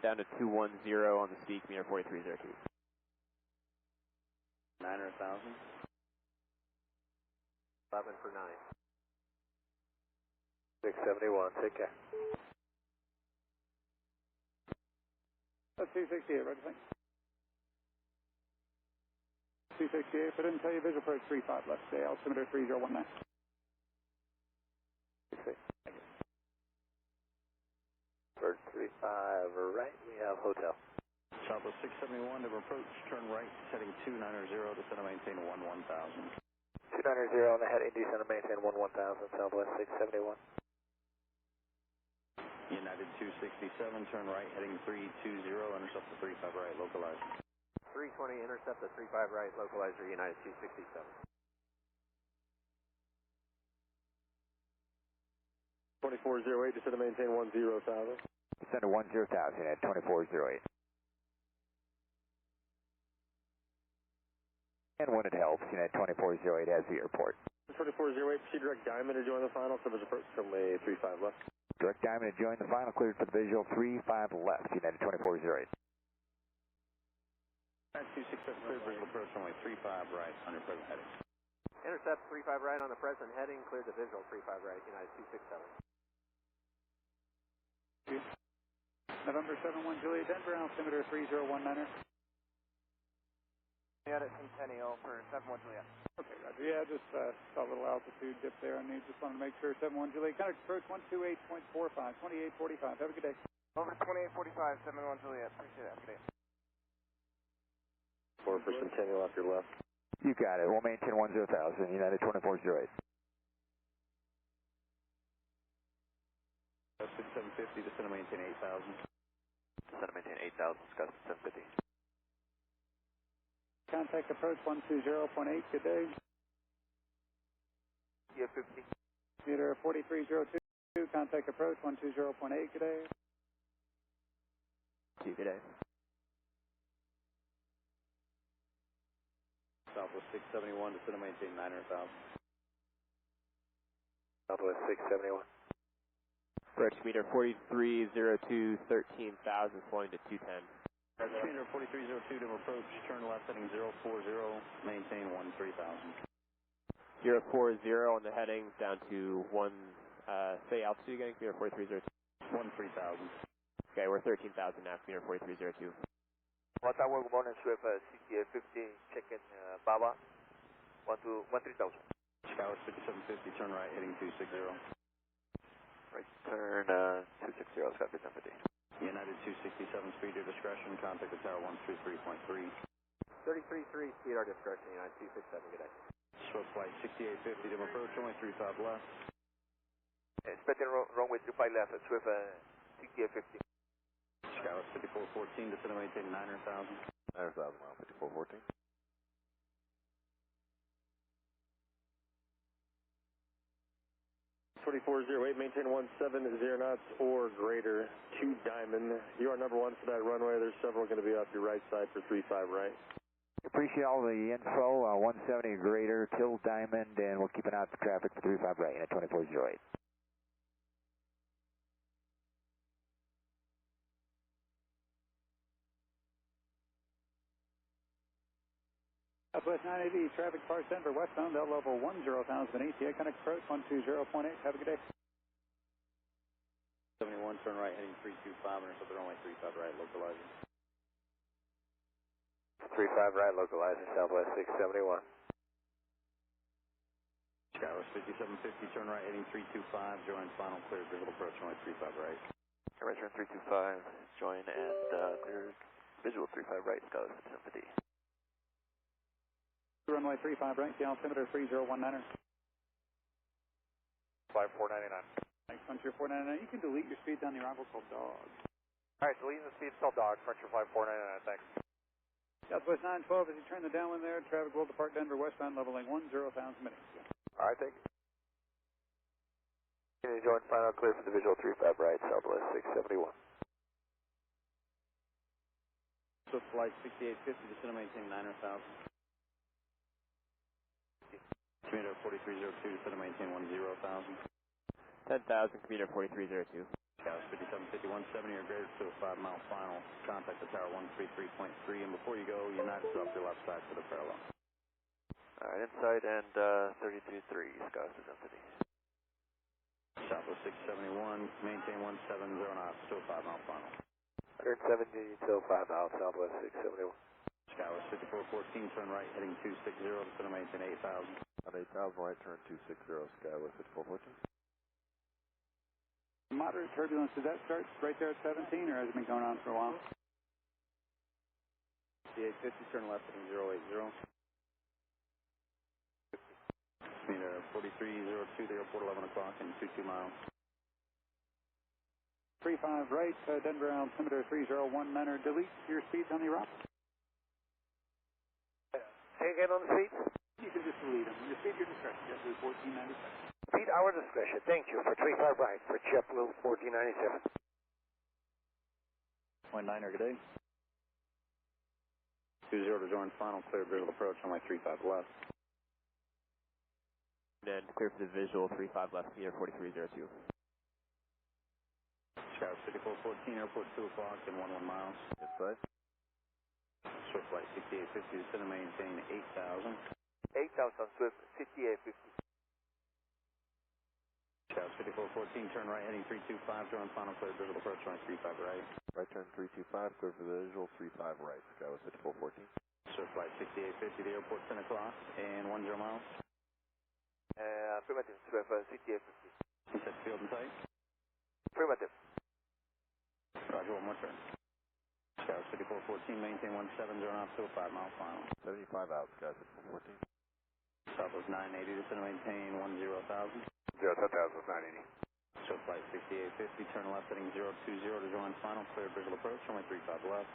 down to 210 on the speak, meter 4302. 900,000. 11 for 9. 671, take care. That's 268, right, thanks. 268, but I didn't tell you visual approach 35 left, stay altimeter 3019. Bird 35 right, we have hotel. Southwest 671 to approach, turn right, heading 290, descend and maintain 11,000. 290 on the heading, descend and maintain 11,000, Southwest 671. United 267, turn right, heading 320, intercept the 35 right, localizer. 320, intercept the 35 right, localizer, United 267. 2408, descend and maintain 10,000. Descend to 10,000 at 2408. And when it helps, United 2408 has the airport. 2408, proceed direct diamond to join the final, so there's approach from a 35 left. Direct diamond to join the final, cleared for the visual 35 left, United 2408. 267, cleared visual approach, runway 35 right, on your present heading. Intercept 35 right on the present heading, cleared the visual 35 right, United 267. November 71 Juliet, Denver, altimeter 3019er. At Centennial for 71 Juliet. Okay, Roger. Yeah, just saw a little altitude dip there, and just wanted to make sure 71 Juliet. Contact approach 128.45, 2845. Have a good day. Over 2845, 71 Juliet. Appreciate it. Have a good day. 4 for Centennial off your left. You got it. We'll maintain 10,000, United 2408. 6750, descend and maintain 8,000. Descend and maintain 8,000, Scott 750. Contact approach 120.8, good day. Yeah, 50. Meter 4302, contact approach 120.8, good day. Good day. Southwest 671, descend and maintain 900,000. Southwest 671. Approach meter 4302, 13,000, flowing to 210. Meter 4302 to approach, turn left, heading 040, maintain 13,000. 040 on the heading, down to say altitude again, meter 4302. 13,000. Okay, we're 13,000 now, meter 4302. What tower, good morning, Swift CTA50, check-in Baba, 13,000. Skyward 5750, turn right, heading 260. Right, turn 260, Scott 5750. United 267, speed to discretion, contact the tower 133.3. 33.3, speed our discretion, United 267, good day. Swift flight 6850 to approach, only 35 left. Expecting runway 35 left at Swift CTA50. Skyward 5414, descend and maintain 900,000. 900,000 mile, 5414. 2408, maintain 170 knots or greater, 2 diamond. You are number 1 for that runway. There's several going to be off your right side for 35 right. Appreciate all the info, 170 or greater, till diamond, and we'll keep an eye out for traffic for 35 right at 2408. Southwest 980, traffic Park Denver, westbound, L level 10,000 ATA, connect approach 120.8, have a good day. 71, turn right, heading 325, intercept the runway 35 right, localizer. 35 right, localizer, Southwest 671. Skywest 5750, turn right, heading 325, join final, clear, visual approach, runway 35 right. Right, turn 325, join and clear, visual 35 right, Skywest 750. Runway 35 right, the altimeter 3019er. 5499. Thanks, Frontier 499. You can delete your speed down the arrival called dog. Alright, deleting the speed, still dog, Frontier 5499, thanks. Southwest 912, as you turn the downwind there, traffic will depart Denver westbound, leveling 10,000 minutes. Alright, thank you. Can you join final clear for the visual 35 right, Southwest 671. Swift flight 6850, descend and maintain 900,000. Meter 4302, descend and maintain 10,000. 10,000, commuter 4302. Scout 5750, 170 or greater to a 5-mile final. Contact the tower 133.3, and before you go, United's off your left side for the parallel. Alright, inside and 33.3, Scott is empty. Southwest 671, maintain 170 knots to a 5-mile final. 170 till 5 miles, Southwest 671. Skywest 5414, turn right, heading 260, descend to maintain 8,000. On 8,000, right turn 260, Skywest 5414. Moderate turbulence, did that start right there at 17, or has it been going on for a while? The 850, turn left, heading 080. Speed 4302, the airport 11 o'clock and 22 miles. 35 right, Denver altimeter 301, Niner, delete your speeds on the route. Say again on the speed? You can just delete them. Your speed, your discretion. Yes, it's 1497. Speed, our discretion. Thank you for 35 right for JetBlue 1497. Point Niner, good day. 20 to join final, clear visual approach, runway 35 left. And clear for the visual 35 left, commuter 4302. Skywards 5414, airport 2 o'clock and 11 miles. Inside. Swift flight 6850, descend and maintain 8,000. 8,000, Swift 5850. Skywards 5414, turn right, heading 325, join final, clear visual approach, runway 35 right. Right turn 325, clear for the visual 35 right, Skywest 5414. Swift flight 6850, the airport 10 o'clock and 10 miles. Affirmative, Swift 6850. You set field and tight. Affirmative. Roger, one more turn. Skywards 5414, maintain 170 knots to a 5-mile final. 75 out, Skywest 5414. Southwest 980, descend and maintain 10,000. 0,000, 980. Swift flight 6850, turn left, heading 020 to join final, clear visual approach, runway 35 left.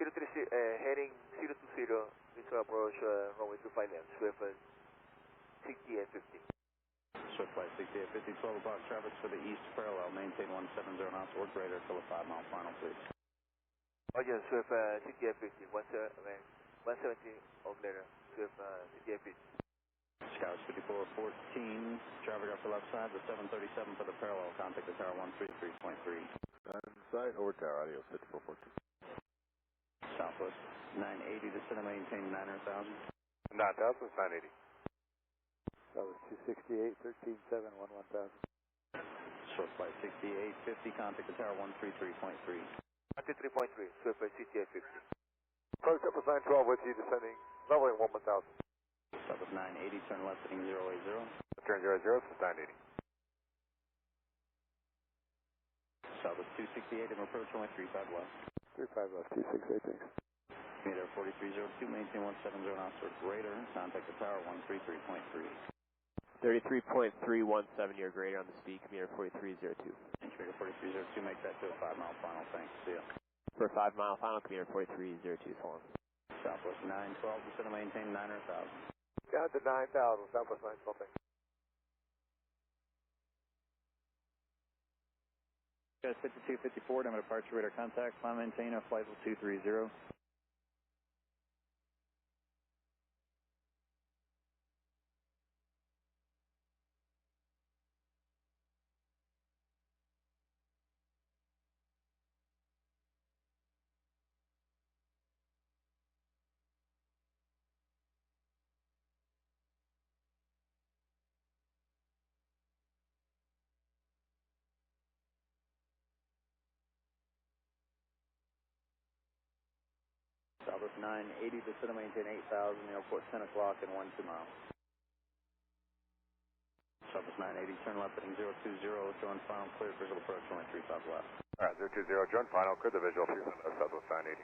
030, heading 020, visual approach, runway 25 left, Swift 6850. Swift flight 6850, 12 o'clock traffic for the east parallel, maintain 170 knots or greater till a 5-mile final, please. Roger, Swift 6850, 170 or greater, Swift 6850. Skywards 5414, traffic off the left side, the 737 for the parallel, contact the tower 133.3. Inside, over tower, adios 5414. Southwest 980, descend and maintain 9,000. 9,000, 980. That was 268, 13.7, 11,000. Swift flight 6850, contact the tower 133.3. 133.3, Swift 6850. Approach up with 912 with you, descending, leveling 1,000. Southwest 980, turn left, heading 080. Turn 00, it's 980. Southwest 268, and approach runway 35 left. 35 left, 268, thanks. Meter 4302, maintain 170 knots or greater, contact the tower 133.3. 33.317 or greater on the speed, commuter 4302. Meter 4302, make that to a 5-mile final, thanks, see ya. For a 5-mile final, commuter 4302, so on. Southwest 912, descend and maintain 9,000. Down to 9,000, Southwest 912, thanks. Guys, 5254, I'm departure radar contact, climb maintain a flight level 230. Southwest 980, descend and maintain 8,000, airport 10 o'clock and 12 miles. Southwest 980, turn left heading 020, join final, clear visual approach, runway 35 left. Alright, 020, join final, clear the visual, Southwest 980.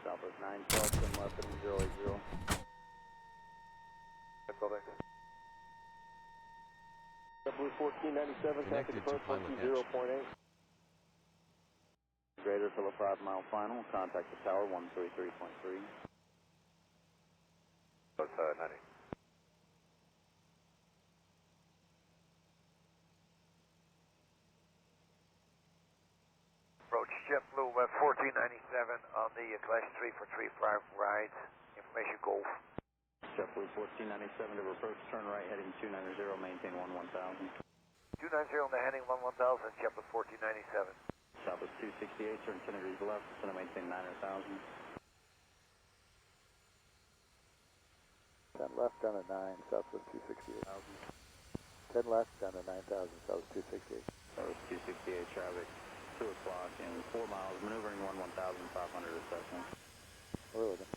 Southwest 912, turn left heading 080. Blue 1497, Connected to PilotEdge. 0.8. Greater till a 5-mile final, contact the tower 133.3. That's 980. approach JetBlue 1497 on the Class 3 for 35 rides. Information Golf. JetBlue 1497 to approach, turn right, heading 290, maintain 1000. 290 on the heading 11000, JetBlue 1497. Southwest 268, turn 10 degrees left, descend and maintain 9000. 10 left down at 9, Southwest 268. 10 left down at 9,000, Southwest 268. Southwest 268 traffic, 2 o'clock and 4 miles, maneuvering 1,500 assessment. Where was it?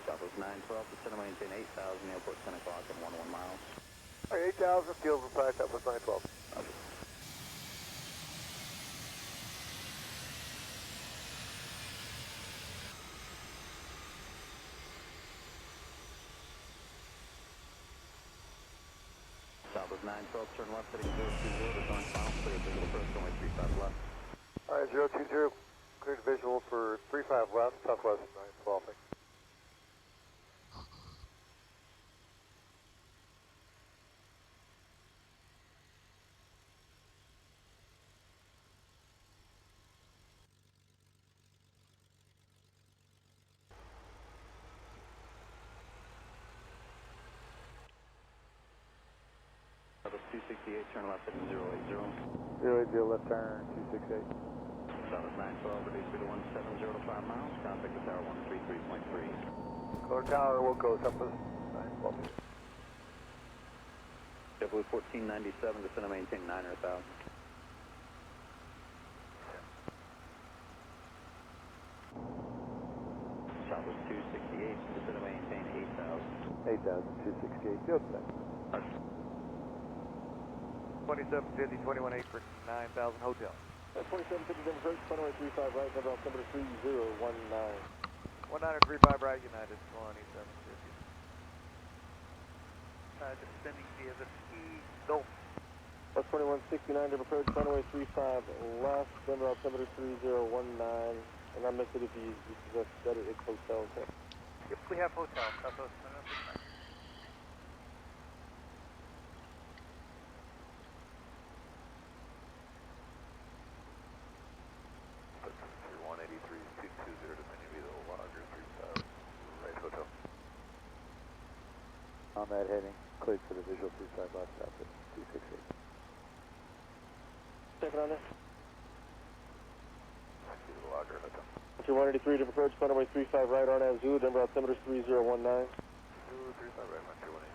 Southwest 912, descend and maintain 8,000, airport 10 o'clock and 11 miles. All right, 8,000, field reply, Southwest 912. Southwest 912, turn left, heading 020, return final, clear visual approach, only 35 left. All right, 020, cleared visual for 35 left, Southwest 912. Thanks. Southwest 268, turn left, heading 080. 080, left turn, 268. Southwest 912, reduce speed to 170 to 5 miles, contact the tower 133.3. Color tower, we'll go Southwest 912. JetBlue 1497, descend and maintain 9,000. Southwest 268, descend and maintain 8,000. 8,268, field set. 2750, 21-8 for 9,000 hotel. 2750 Denver first, runway 35 right, number altimeter 3019. 1935 right, United 2750. Descending via the ski Golf. Plus 2169 to approach, runway 35 left, Denver altimeter 3019. And I missed it if you suggest better, it's hotel. Okay. Yep, we have hotel. Southwest 969. On that heading, cleared for the visual 35 left, Southwest 268. Second on that. Your 183 to approach, runway 35 right, RNAV Zulu, Denver altimeter 3019. Zulu 35 right, Monty 180.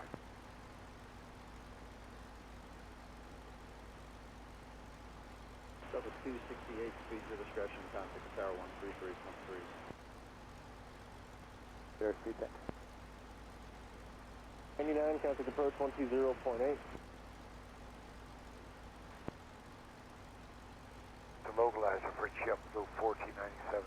Southwest 268, speed to discretion, contact the tower 133.3. Airspeed, thanks. 99, contact approach 120.8. The localizer for JetBlue 1497.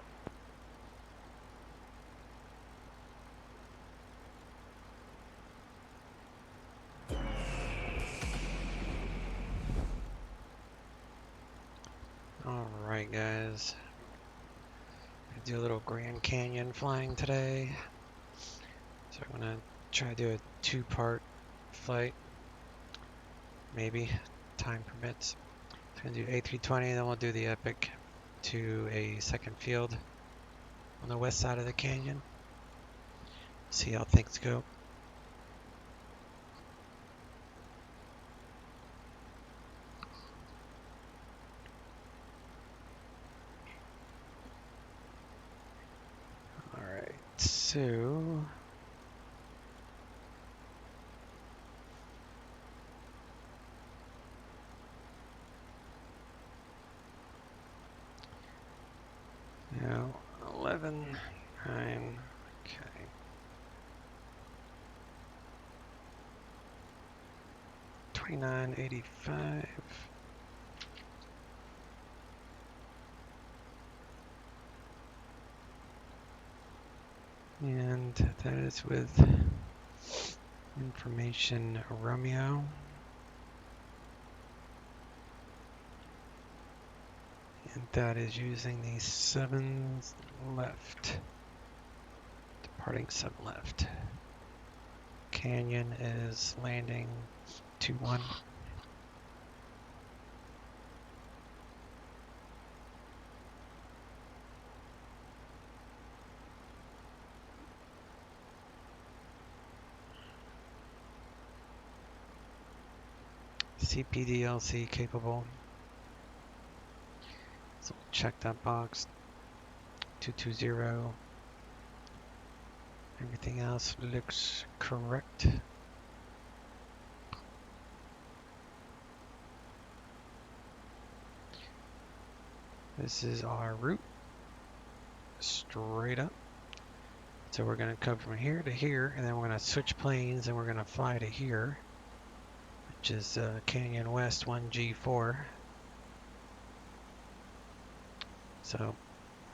Alright guys, I do a little Grand Canyon flying today, so I'm going to try to do a 2-part flight, maybe, time permits. So I'm going to do A320, then we'll do the Epic to a second field on the west side of the canyon, see how things go. So now 11, 9, okay. $29.85. And that is with information Romeo. And that is using the 7 left. Departing 7 left. Canyon is landing 21. CPDLC capable. So check that box. 220. Everything else looks correct. This is our route, straight up. So we're gonna come from here to here, and then we're gonna switch planes, and we're gonna fly to here, which is Canyon West 1G4. So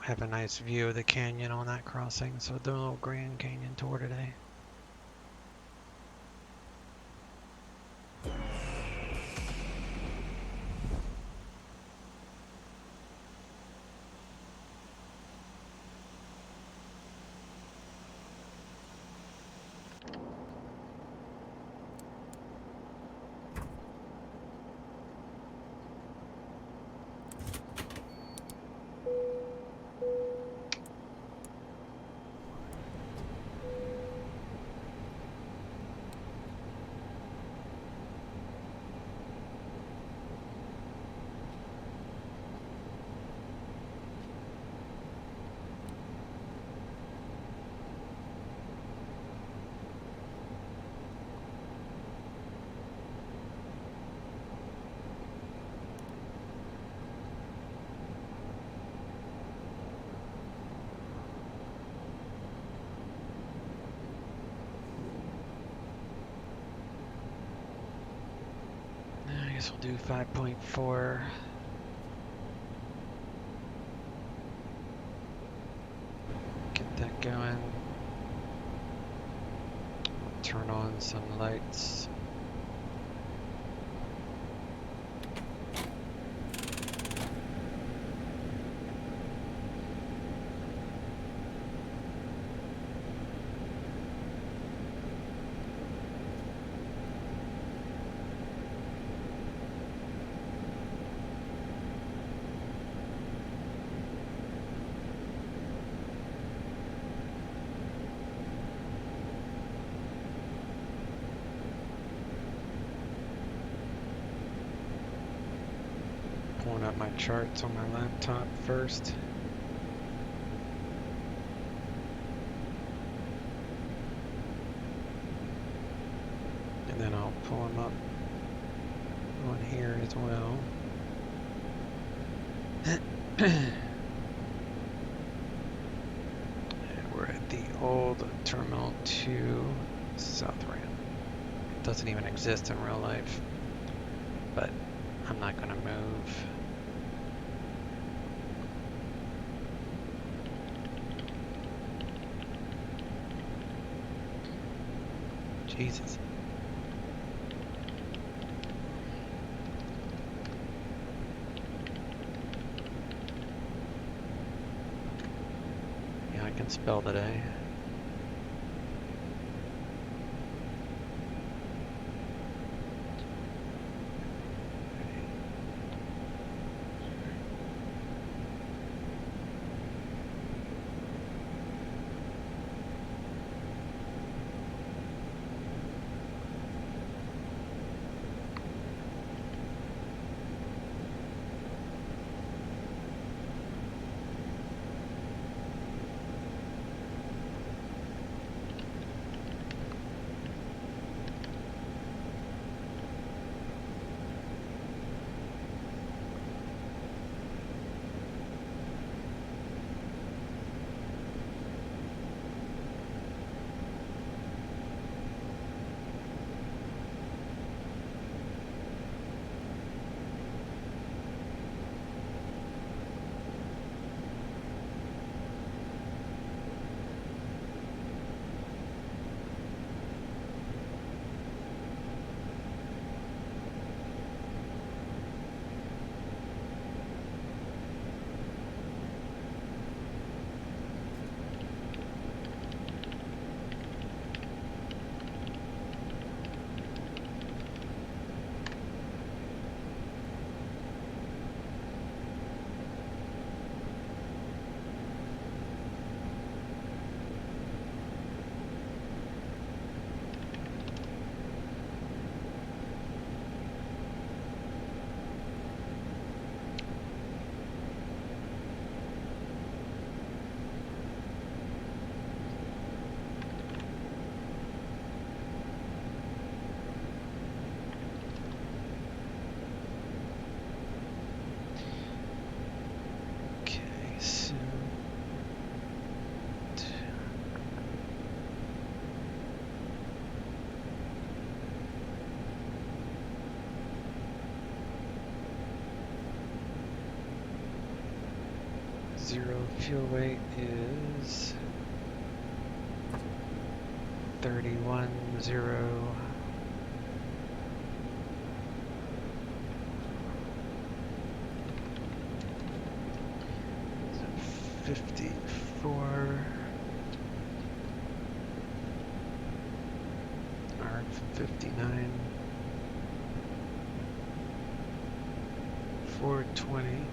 have a nice view of the canyon on that crossing. So we're doing a little Grand Canyon tour today. I guess we'll do 5.4. Get that going. Turn on some lights. Pulling up my charts on my laptop first. And then I'll pull them up on here as well. And we're at the old Terminal 2 South Ramp. It doesn't even exist in real life, but I'm not going to move. Jesus. Yeah, I can spell today. 0 fuel weight is 31.0. 54. Or 59. 420.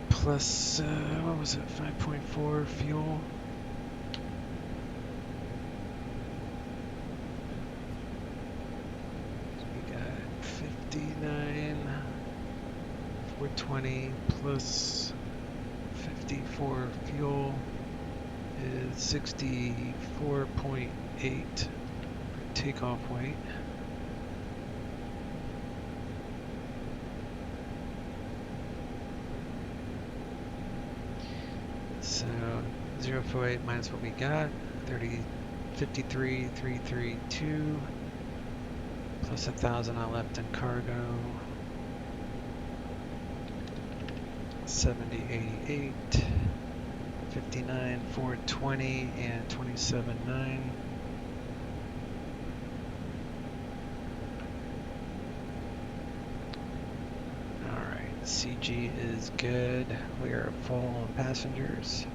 Plus, what was it, 5.4 fuel? So we got 59, 420 plus 54 fuel is 64.8 takeoff weight. So 0.8 minus what we got, 53,332 plus 1,000 I left in cargo, 70.88, 59, 420, and 27.9. Alright, CG is good. We are full on passengers.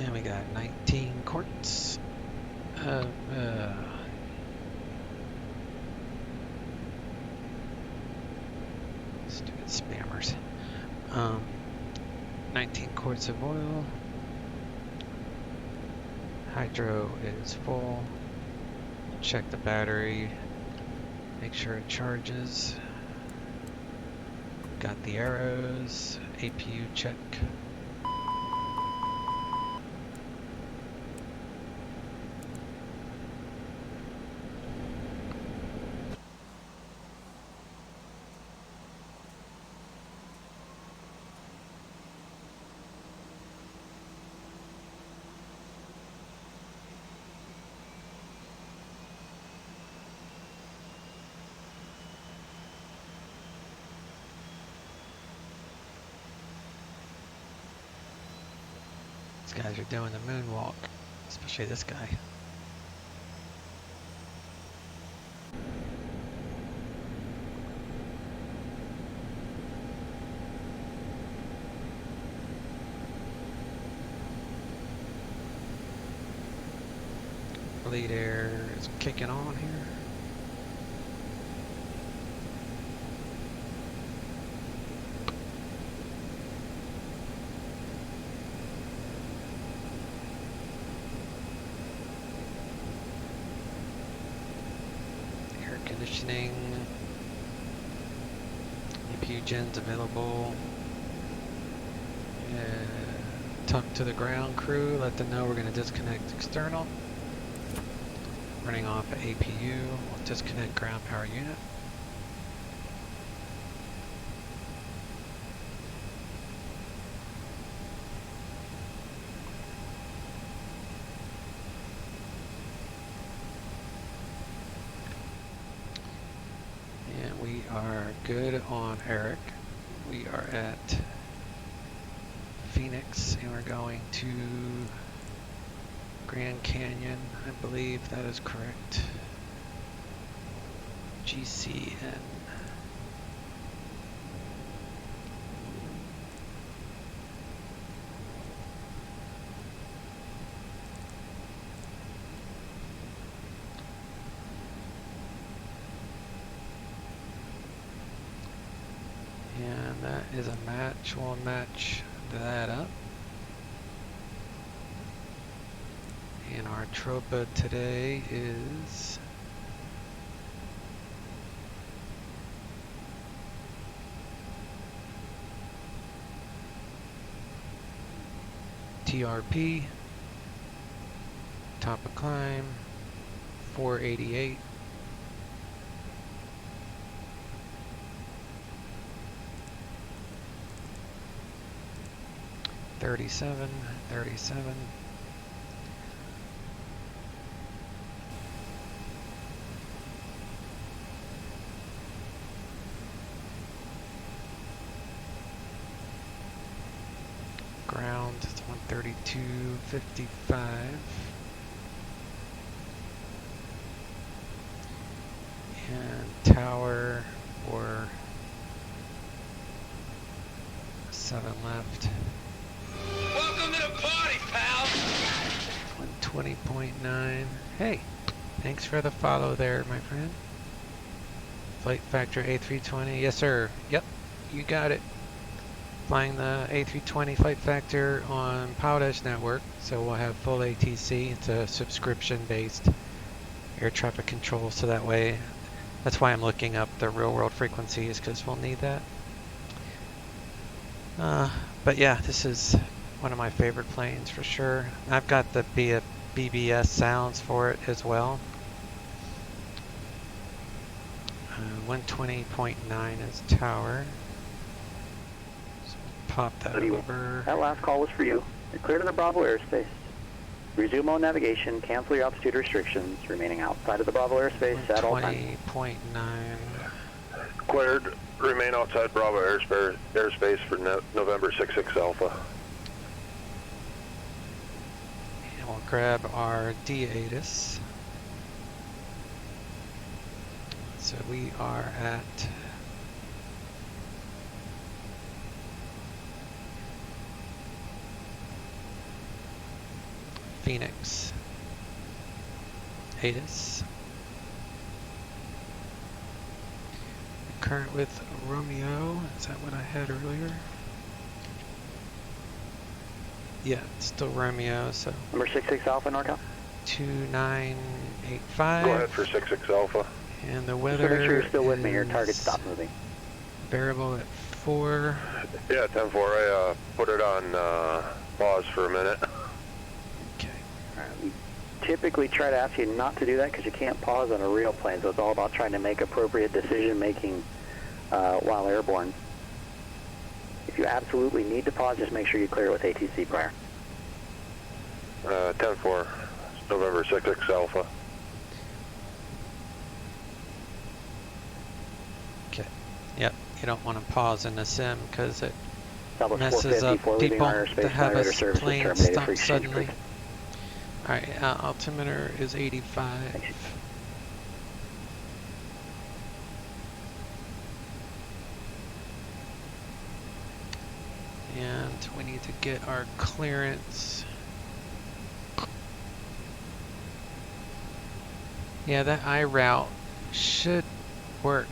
And we got 19 quarts of stupid spammers. 19 quarts of oil. Hydro is full. Check the battery. Make sure it charges. Got the arrows. APU check. These guys are doing the moonwalk, especially this guy. Bleed air is kicking on here. Conditioning, APU gens available. Talk to the ground crew, let them know we're going to disconnect external. Running off of APU, we'll disconnect ground power unit. We are good on Eric. We are at Phoenix and we're going to Grand Canyon. I believe that is correct. GCN. And that is a match. We'll match that up. And our tropa today is TRP top of climb, 488. $37. Ground, it's 132.55. And tower, or 7 left. Welcome to the party, pal! 120.9. Hey, thanks for the follow there, my friend. Flight Factor A320. Yes, sir. Yep, you got it. Flying the A320 Flight Factor on PilotEdge network, so we'll have full ATC. It's a subscription-based air traffic control, so that way, that's why I'm looking up the real-world frequencies, because we'll need that. But yeah, this is one of my favorite planes for sure. I've got the BBS sounds for it as well. 120.9 is tower. So pop that over. That last call was for you. You're clear to the Bravo airspace. Resume on navigation, cancel your altitude restrictions, remaining outside of the Bravo airspace at all times. 20.9. Cleared. Remain outside Bravo airspace for November 66 Alpha. And we'll grab our D-ATIS. So we are at Phoenix. ATIS. Current with Romeo. Is that what I had earlier? Yeah, it's still Romeo, so. Number 66 Alpha, NorCal. 2985. Go ahead for 66 Alpha. And the weather. So make sure you're still with me. Your target stop moving. Variable at 4. Yeah, 10-4. I put it on pause for a minute. Okay. All right. We typically try to ask you not to do that because you can't pause on a real plane. So it's all about trying to make appropriate decision making while airborne. If you absolutely need to pause, just make sure you clear it with ATC prior. 10-4. November 66 Alpha. Okay. Yep. You don't want to pause in the sim because it Southwest messes up 450, people airspace, that have elevator a services plane terminated stop for exchange, suddenly. please. Alright, altimeter is 85. And we need to get our clearance. Yeah, that I route should work.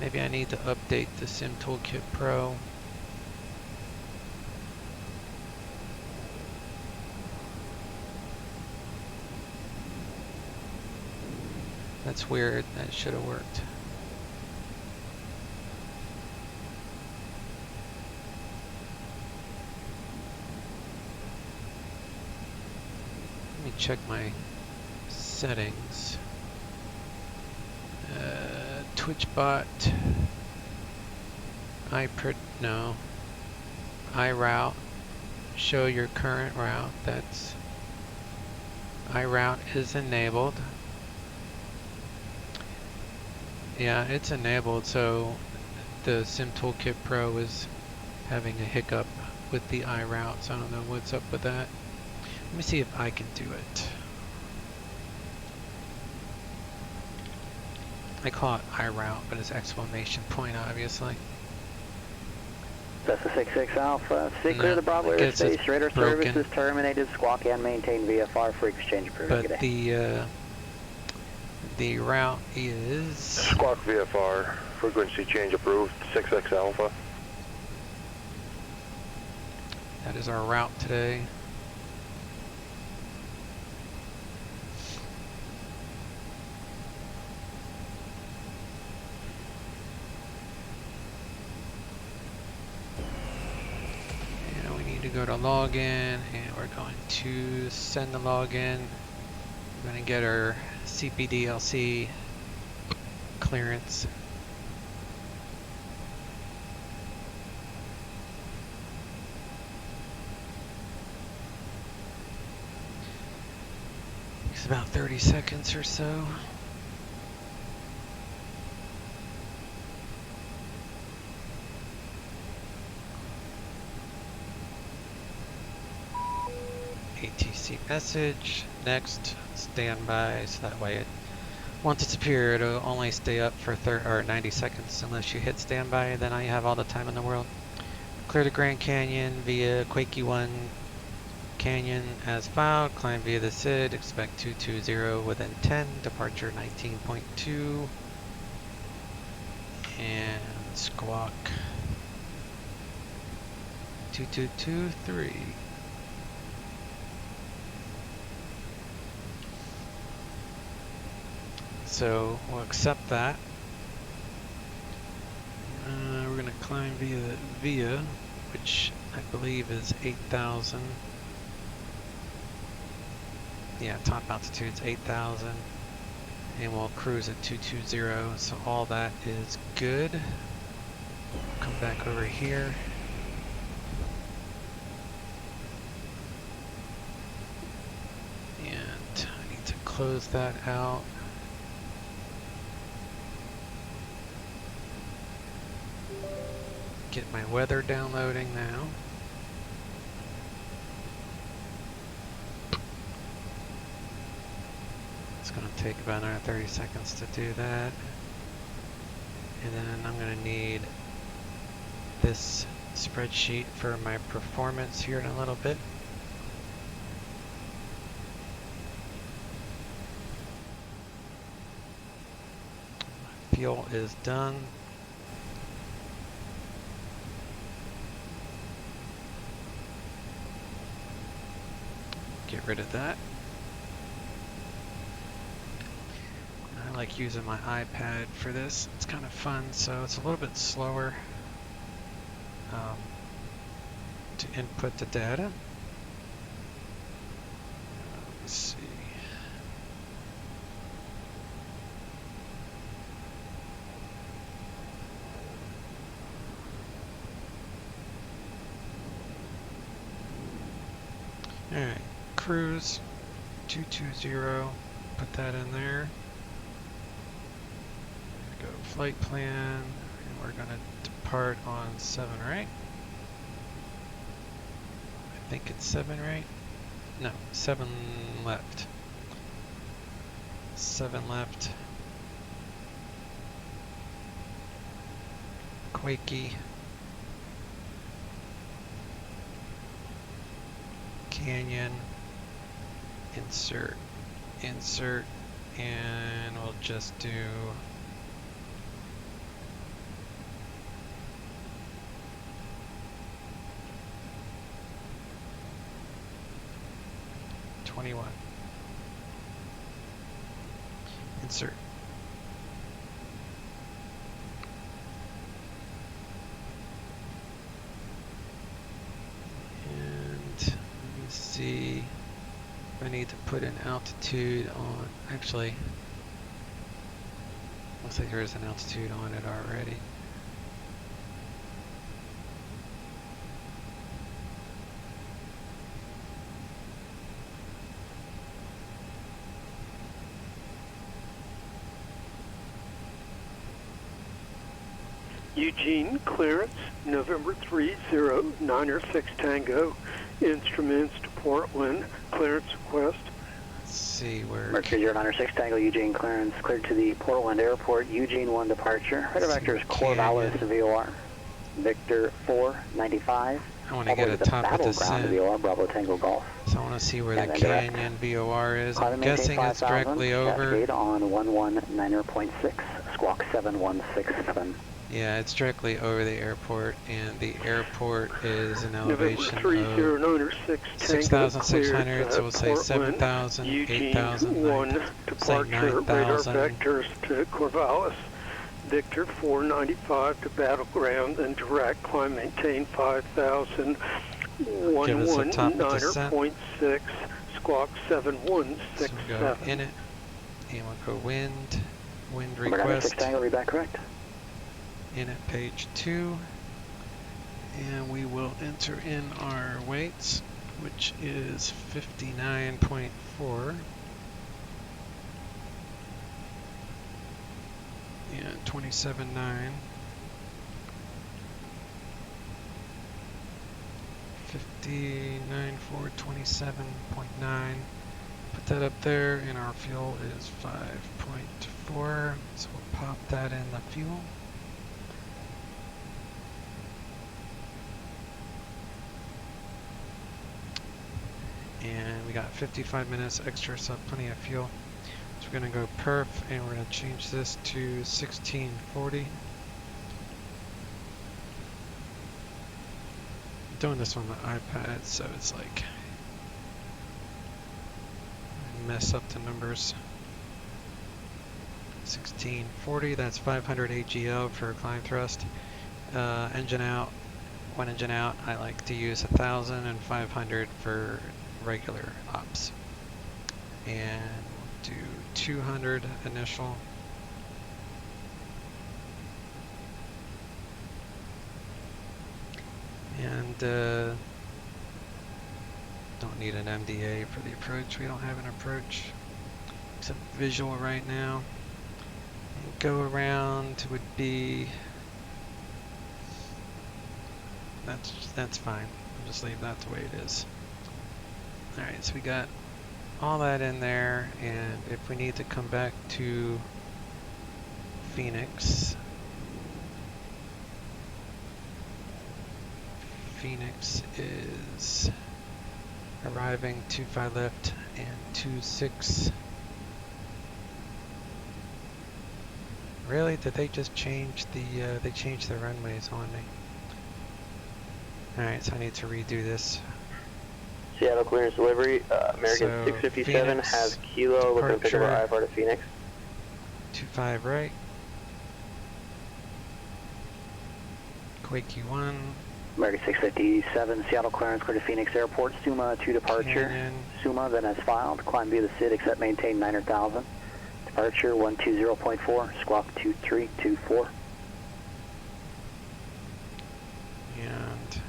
Maybe I need to update the Sim Toolkit Pro. That's weird. That should have worked. Let me check my settings. TwitchBot. iRoute. Show your current route. That's iRoute is enabled. Yeah, it's enabled, so the Sim Toolkit Pro is having a hiccup with the iRoute, so I don't know what's up with that. Let me see if I can do it. I call it iRoute, but it's exclamation point, obviously. That's the 66 Alpha. Stay clear of the Bravo airspace. Radar services terminated. Squawk and maintain VFR for exchange approved. But the route is... Squawk VFR. Frequency change approved. 66 Alpha. That is our route today. Yeah, we need to go to login, and we're going to send the login. We're going to get our CPDLC clearance. It's about 30 seconds or so. ATC message, next, standby, so that way once it's appeared, it'll only stay up for 90 seconds unless you hit standby, then I have all the time in the world. Clear the Grand Canyon via Quakey 1 Canyon as filed, climb via the SID, expect 220 within 10, departure 19.2, and squawk 2223. So we'll accept that. We're going to climb via, which I believe is 8,000. Yeah, top altitude's 8,000. And we'll cruise at 220. So all that is good. Come back over here. And I need to close that out. Get my weather downloading now. It's going to take about another 30 seconds to do that. And then I'm going to need this spreadsheet for my performance here in a little bit. Fuel is done. Get rid of that. I like using my iPad for this. It's kind of fun, so it's a little bit slower to input the data. Let's see. All right. Cruise 220, put that in there. Go flight plan, and we're going to depart on 7 right. I think it's 7 right. No, 7 left. 7 left. Quakey. Canyon. Insert, and we'll just do $21. Insert. And let me see. I need to put an altitude on, actually, looks like there is an altitude on it already. Eugene, clearance, November 30, Niner 6 Tango, instruments to Portland, clearance request. Let's see where... Mercury 096 Tango, Eugene, clearance, cleared to the Portland Airport, Eugene 1 departure. Radar vector is Corvallis VOR, Victor 495. I want to get a top of descent. VOR, Bravo Tango Golf. So I want to see where the Canyon VOR is. I'm guessing it's directly over. Cascade on 119.6, squawk 7167. Yeah, it's directly over the airport, and the airport is an elevation November 30, of 6,600, so we'll say 7,000, 8,000, 1 departure, radar 9,000. vectors to Corvallis, Victor 495 to Battleground, and direct, climb maintain 5,000, give us a top descent. 11.9.6, squawk 7167. So we go in it, and we'll go wind request. Tango, read back correct. In at page 2, and we will enter in our weights, which is 59.4 and 27.9. 59.4, 27.9. Put that up there, and our fuel is 5.4. So we'll pop that in the fuel. And we got 55 minutes extra, so plenty of fuel. So we're gonna go perf, and we're gonna change this to 1640. I'm doing this on the iPad, so it's like I mess up the numbers. 1640, that's 500 AGL for climb thrust. Engine out, one engine out, I like to use 1,000 and 500 for regular ops. And we'll do 200 initial. And don't need an MDA for the approach. We don't have an approach except visual right now. And go around would be, that's fine. I'll just leave that the way it is. Alright, so we got all that in there, and if we need to come back to Phoenix, Phoenix is arriving 25 left and 26. Really? Did they just change the, they changed the runways on me? Alright, so I need to redo this. Seattle clearance delivery, American So 657 Phoenix, has Kilo, looking to pick up our IFR to Phoenix. 25 right. Quakey 1. American 657, Seattle clearance, clear to Phoenix Airport, SUMA 2 departure. Canyon. SUMA then as filed, climb via the SID, except maintain 9,000. Departure 120.4, squawk 2324. And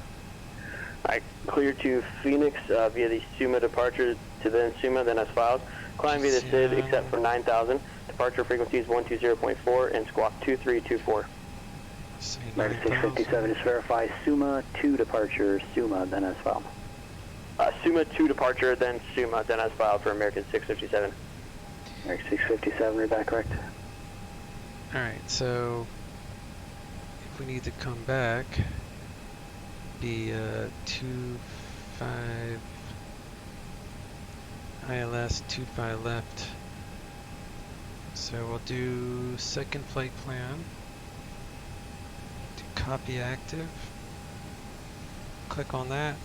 Alright, clear to Phoenix via the SUMA departure to then SUMA, then as filed. Climb via the SID except for 9,000. Departure frequency is 120.4 and squawk 2324. American 657 is verify SUMA 2 departure, SUMA then as filed. SUMA 2 departure, then SUMA, then as filed for American 657. American 657, read back correct. alright, so if we need to come back, be 25 ILS 25 left. So we'll do second flight plan. Do copy active. Click on that.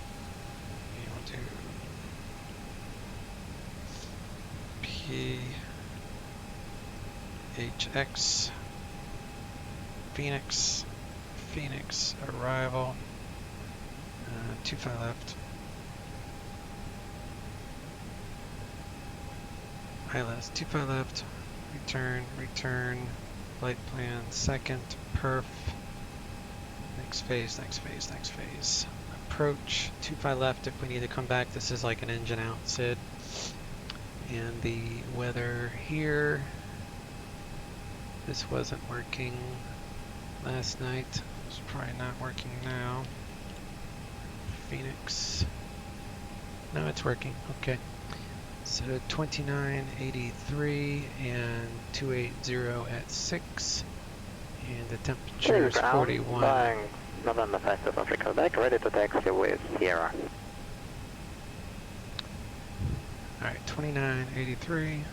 And we'll do PHX Phoenix arrival 25 left. ILS 25 left. Return flight plan second perf. Next phase. Approach 25 left if we need to come back. This is like an engine out SID. And the weather here, this wasn't working last night. It's probably not working now. Phoenix. No, it's working. Okay. So 2983 and 280 at 6. And the temperature is 41. November 5 South Africa, back ready to taxi with Sierra. Alright, 2983.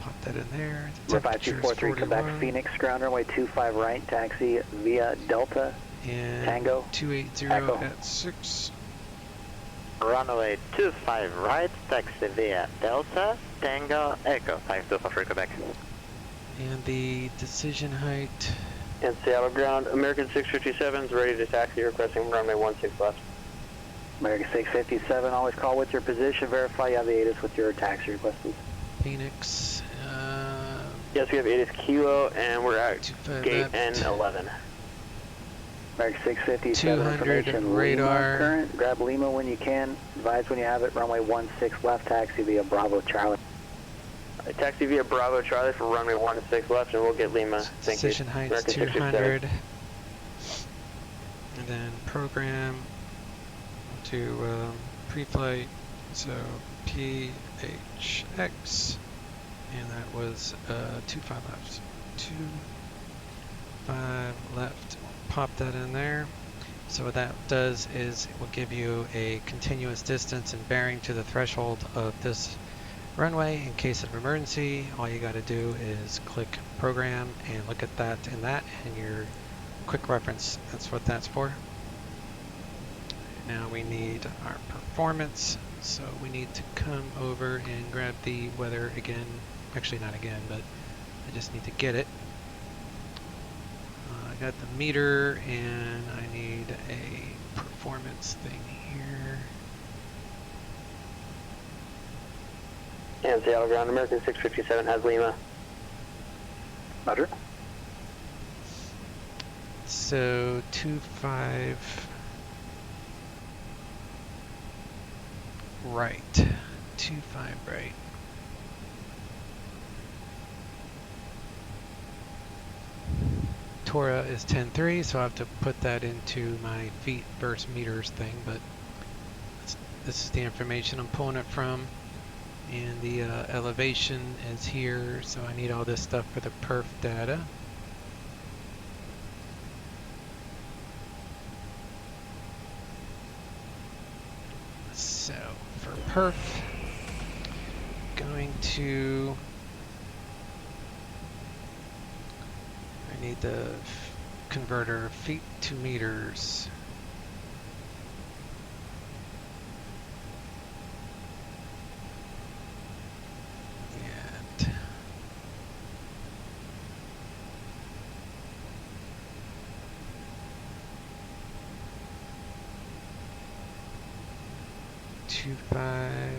Pop that in there. The temperature is 5243 Quebec 41. Phoenix, ground runway 25 right, taxi via Delta And Tango 280 Echo. at 6. Runway 25 right, taxi via Delta Tango Echo 5 South Africa, Quebec. And the decision height And Seattle ground, American 657 is ready to taxi, requesting runway 16 left. American 657, always call with your position, verify you have the ATIS with your taxi request, please. Phoenix. Yes, we have ATIS Kilo, and we're at gate N11. American 657, 200 information, radar. Lima current, grab Lima when you can, advise when you have it, runway 16 left, taxi via Bravo Charlie. Taxi via Bravo Charlie for runway 16 left, and we'll get Lima. Thank you. Decision heights 200. And then program to pre-flight, so PHX, and that was 25 left. 25 left. Pop that in there. So what that does is it will give you a continuous distance and bearing to the threshold of this runway in case of emergency. All you got to do is click program and look at that and that, and your quick reference. That's what that's for. Now we need our performance, so we need to come over and grab the weather again. Actually, not again, but I just need to get it. I got the meter, and I need a performance thing here. And Seattle ground, American 657 has Lima. Roger. So 25 right, 25 right. Tora is 10.3, so I have to put that into my feet versus meters thing, but this is the information I'm pulling it from. And the elevation is here, so I need all this stuff for the perf data. So for perf, going to, I need the converter feet to meters. And 25.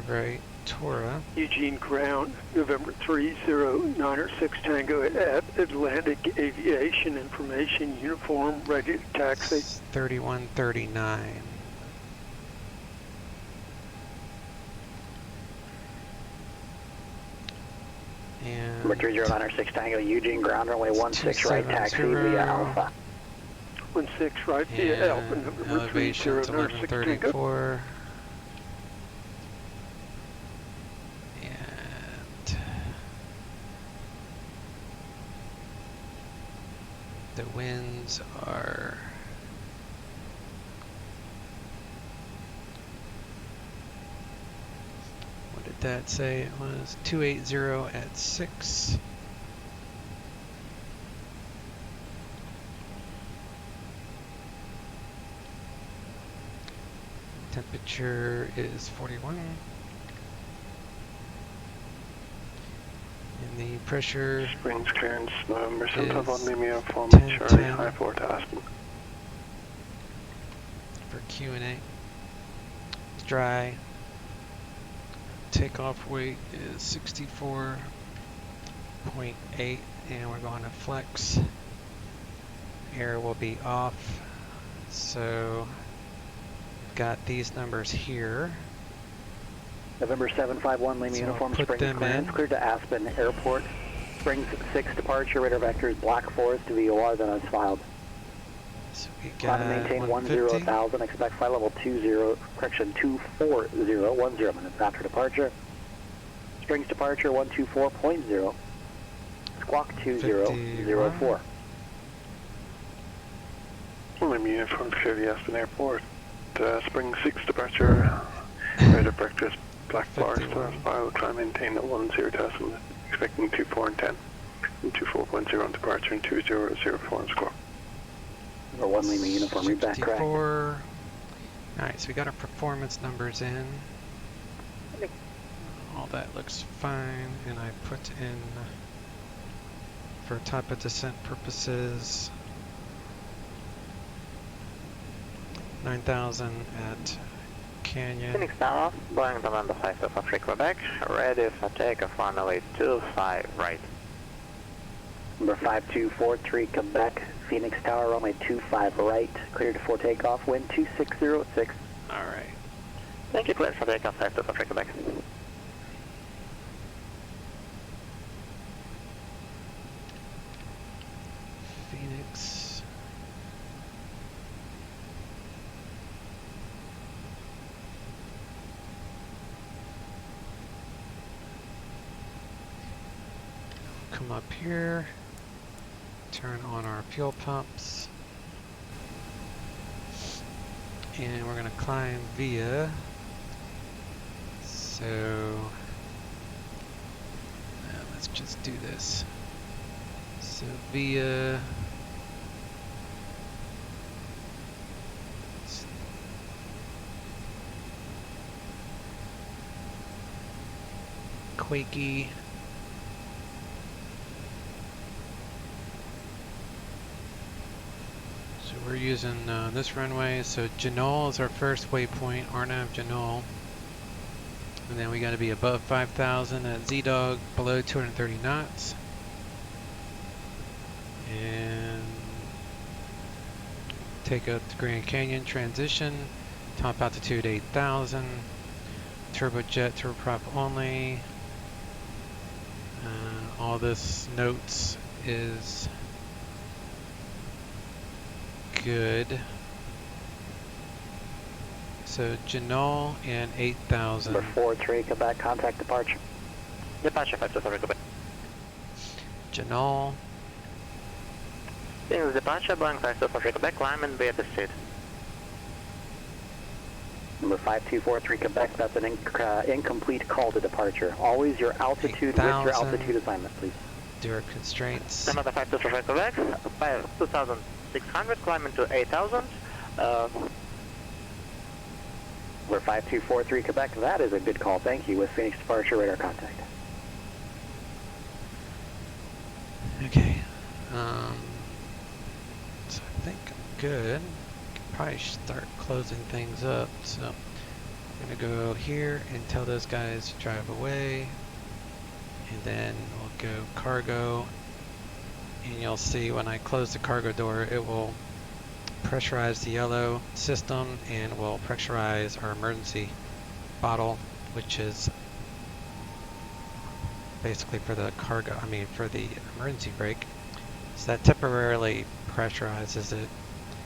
Right, Tora. Eugene ground, November 3096 Tango at Atlantic Aviation Information Uniform, ready to taxi. 3139. And Number 3096 Tango, Eugene ground, runway 16 right, taxi via Alpha. 16 right via Alpha, November elevation 3096 Tango. 1134. The winds are what did that say? It was 280 at 6. Temperature is 41. And the pressure Springs clearance, November 7 Lima from 10, Charlie 10. High 4 to Aspen. For Q&A. It's dry. Takeoff weight is 64.8, and we're going to flex. Air will be off. So got these numbers here. November 751 Lima So uniform, put Springs them clearance, in. cleared to Aspen Airport. Springs 6 departure, radar vectors Black Forest to VOR, then as filed. So we Climb got and maintain 150. 10,000, expect flight level 24010 minutes after departure. Springs departure 124.0, squawk 2004. Lima uniform, clear to Aspen Airport. Spring 6 departure, radar vectors Black Forest, file, climb maintain at 10,000, expecting 24 and 10, and 24.0 on departure, and 2004 on squawk. Number 1 Lima uniform, read back correct. Alright, so we got our performance numbers in. All that looks fine, and I put in, for type of descent purposes, 9,000 at Canyon. Phoenix Tower, Boeing November 523 Quebec, ready for takeoff runway 25 right. Number 5243 Quebec, Phoenix Tower, runway 25 right, cleared for takeoff, wind 2606. Alright. Thank you, cleared for takeoff 5243 Quebec. Phoenix. Come up here, turn on our fuel pumps, and we're going to climb via, so let's just do this. So via Quakey, so we're using this runway. So Janol is our first waypoint, Arnav Janol, and then we got to be above 5,000 at Z-Dog, below 230 knots. And take up the Grand Canyon transition, top altitude 8,000, turbojet, turboprop only. All this notes is good. So Janol and 8,000. Number 43 Quebec, contact departure. Departure 523 Quebec. Janol. Things departure, Boeing 5243 Quebec, climb and be at the seat. Number 5243 Quebec, that's an incomplete call to departure. Always your altitude with your altitude assignment, please. Direct constraints. Number 5243 Quebec, 2,600, climb into 8,000. Number 5243 Quebec, that is a good call, thank you, with Phoenix departure radar contact. Okay. So I think I'm good. Probably start closing things up. So I'm gonna go here and tell those guys to drive away, and then we'll go cargo, and you'll see when I close the cargo door it will pressurize the yellow system and will pressurize our emergency bottle, which is basically for the cargo, for the emergency brake. So that temporarily pressurizes it.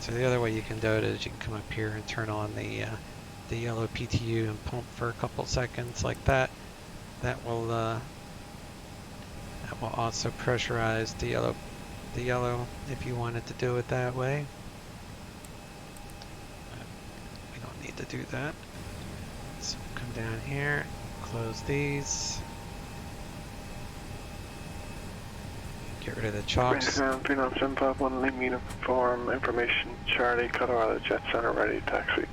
So the other way you can do it is you can come up here and turn on the yellow PTU and pump for a couple seconds like that. That will also pressurize the yellow if you wanted to do it that way. But we don't need to do that. So come down here, close these. Get rid of the chocks. Phenom 751, lead me uniform information. Charlie, Colorado Jet Center, ready to taxi.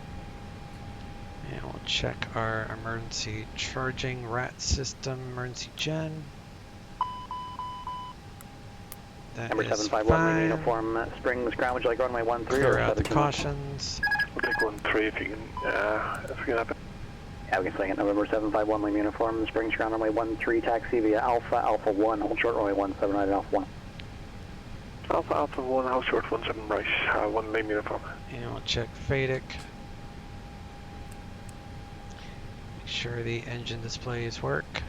And we'll check our emergency charging rat system, emergency gen. That Number is 751, lead uniform, Springs ground, would you like runway 13 Clear or out the 721? cautions. We'll take 13 if you can happen. Yeah, we can swing it. November 751, lead uniform, Springs ground, runway 13, taxi via Alpha 1, hold short runway 17 right at Alpha 1. Alpha 1, hold short 17 right, 1 lead uniform. And we'll check FADIC. Make sure the engine displays work.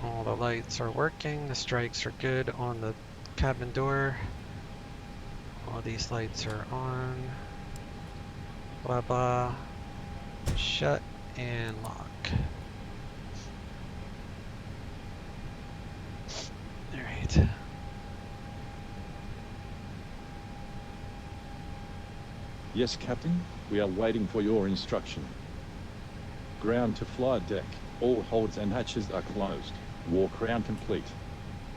All the lights are working, the strikes are good on the cabin door. All these lights are on. Blah blah. Shut and lock. Alright. Yes, Captain. We are waiting for your instruction. Ground to flight deck. All holds and hatches are closed. Walk round complete.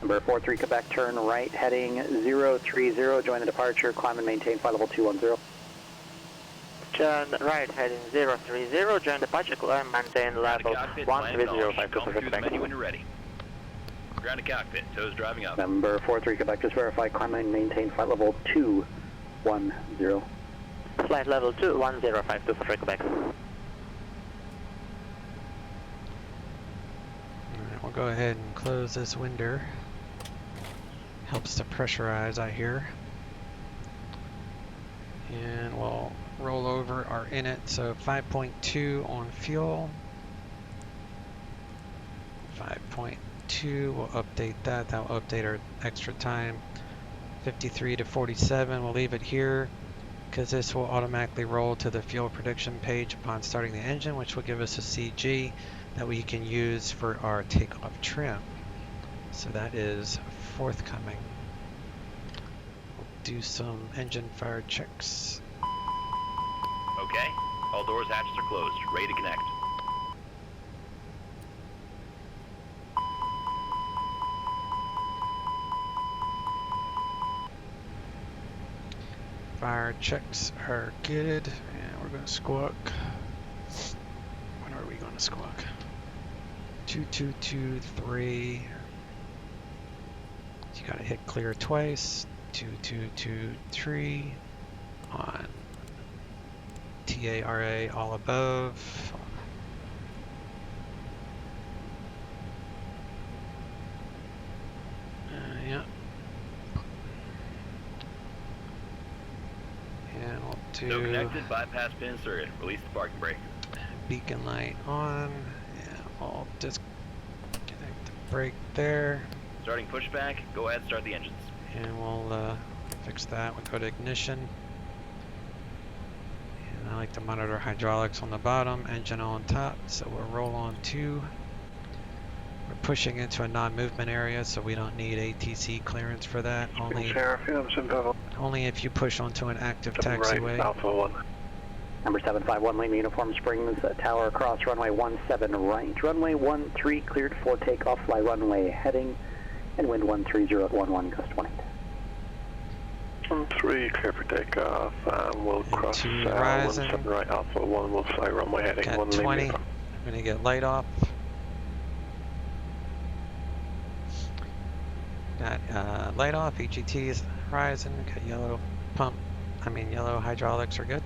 Number 43 Quebec, turn right, heading 030, join the departure, climb and maintain flight level 210. Turn right, heading 030, join departure, climb, maintain level 130, Quebec. When you're ready. Ground to cockpit, toes driving up. Number 43 Quebec, just verify, climb and maintain flight level 210. Flight level 210, 523 Quebec. Alright, we'll go ahead and close this window. Helps to pressurize, I hear. And we'll roll over our inlet, so 5.2 on fuel. 5.2, we'll update that. That will update our extra time. 53 to 47, we'll leave it here because this will automatically roll to the fuel prediction page upon starting the engine, which will give us a CG that we can use for our takeoff trim. So that is forthcoming. We'll do some engine fire checks. Okay, all doors, hatches are closed, ready to connect. Fire checks are good, and we're going to squawk. When are we going to squawk? 2223. You got to hit clear twice. 2223 on TARA all above. Yeah. And we'll do So connected, bypass pin inserted. Release the parking brake. Beacon light on. Yeah, we'll disconnect the brake there. Starting pushback, go ahead and start the engines. And we'll fix that. We'll go to ignition. And I like to monitor hydraulics on the bottom, engine on top. So we'll roll on 2. We're pushing into a non-movement area, so we don't need ATC clearance for that. Only if you push onto an active taxiway. Number 751, Lima Uniform Springs, tower across runway 17 right. Runway 13 cleared for takeoff, fly runway heading, and wind 130 at 11, gust 18. 13 clear for takeoff, we'll cross 17 right, Alpha 1 will fly runway heading. Got 1 20, I'm going to get light off. Got light off, EGTs, horizon, got yellow pump, yellow hydraulics are good.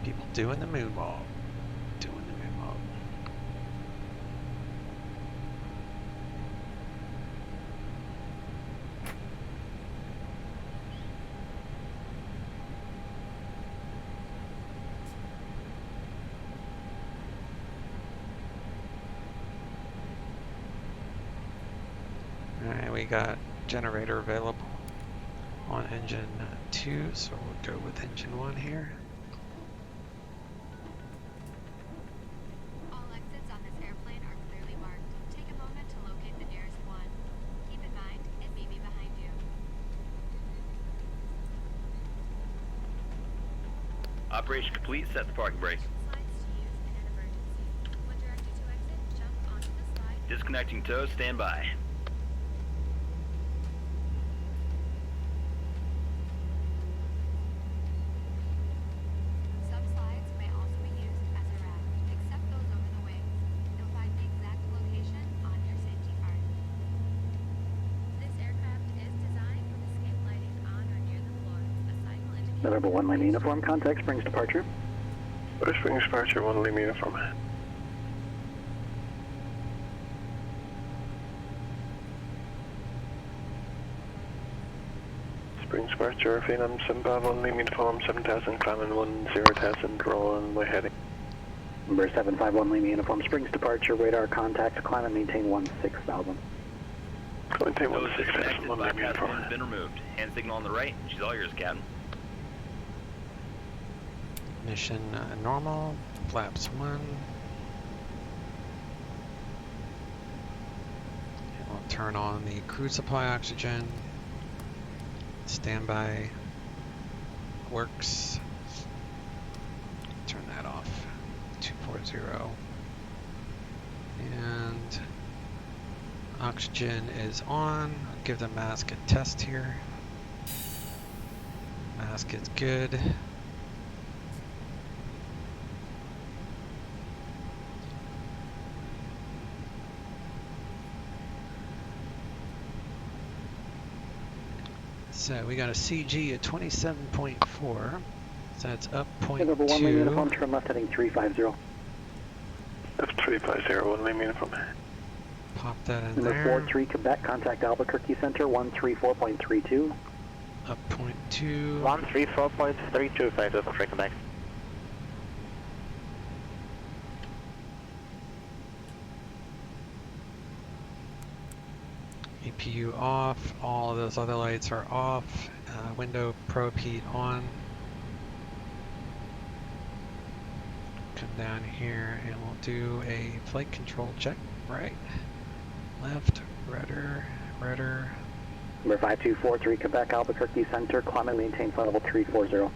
People doing the moonwalk. Doing the moonwalk. Alright, we got generator available on engine 2, so we'll go with engine 1 here. All exits on this airplane are clearly marked. Take a moment to locate the nearest one. Keep in mind, it may be behind you. Operation complete, set the parking brake. Slides to use in an emergency. When directed to exit, jump onto the slide. Disconnecting toes, stand by. Some slides may also be used as a raft, except those over the wings. You'll find the exact location on your safety card. This aircraft is designed with escape lighting on or near the floor. A cycle indicator. November 1 Lima Uniform, contact Springs departure. Springs departure, 1 Lima Uniform. Springs departure, Phenom, Simba, 1 Lima Uniform, 7000, climbing 10,000, runway heading. Number 751 Lima Uniform Springs departure, radar contact, climb and maintain 16,000. Maintain Toes 16,000, disconnected, 1 Lima bypass Uniform. pin's been removed. Hand signal on the right, she's all yours, Captain. Mission normal, flaps 1. And we'll turn on the crew supply oxygen. Standby works. Turn that off. 240. And oxygen is on. I'll give the mask a test here. Mask is good. So we got a CG at 27.4. So that's up 0.2. Number 1 lane uniform, turn left heading 350. That's 350, 1 lane uniform. Pop that in Number there. 43 Quebec, contact Albuquerque Center 134.32. Up 0.2. 134.32, 503 Quebec. EPU off. All of those other lights are off. Window probe heat on. Come down here and we'll do a flight control check. Right, left, rudder. Number 5243 Quebec, Albuquerque Center, climb and maintain flight level 340. Up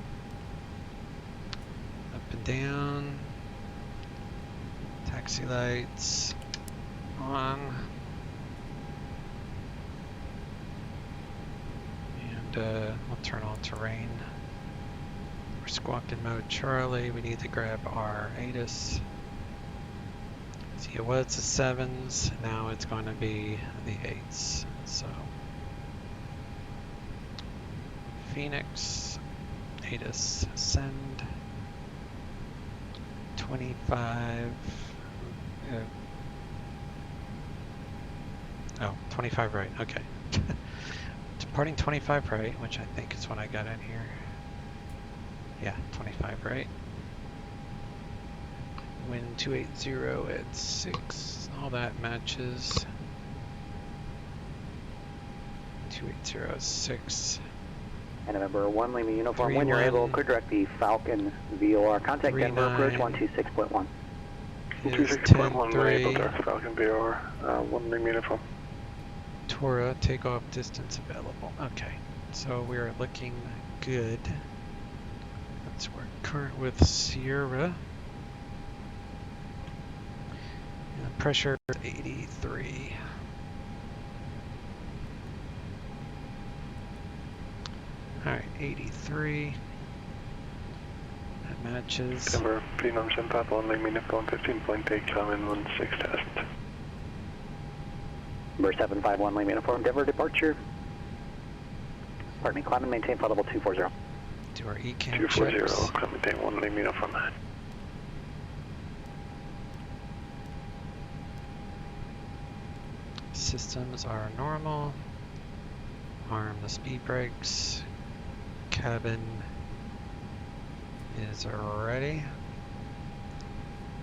and down. Taxi lights on. And we'll turn on terrain. We're squawked in mode Charlie. We need to grab our ATIS. See, it was the 7s. Now it's going to be the 8s. So Phoenix, ATIS, send 25. 25 right. Okay. Departing 25 right, which I think is what I got in here. Yeah, 25 right. Wind 280 at 6. All that matches. 280 at 6. And remember, 1 lane uniform, when you're able, could direct the Falcon VOR. Contact Denver approach 126.1. 126.1, we're able to direct Falcon VOR, 1 lane uniform. Tora, takeoff distance available. Okay, so we're looking good. Let's work current with Sierra. And pressure 83. Alright, 83. That matches. Denver, Phenom Papa, 1 lane uniform, 15.8, climb in 16 test. Number 751 lane uniform, Denver departure. Pardon me, climb and maintain flight level 240. Do our ECAM 240, checks. climb and maintain 1 lane uniform. Systems are normal. Arm the speed brakes. Cabin is ready.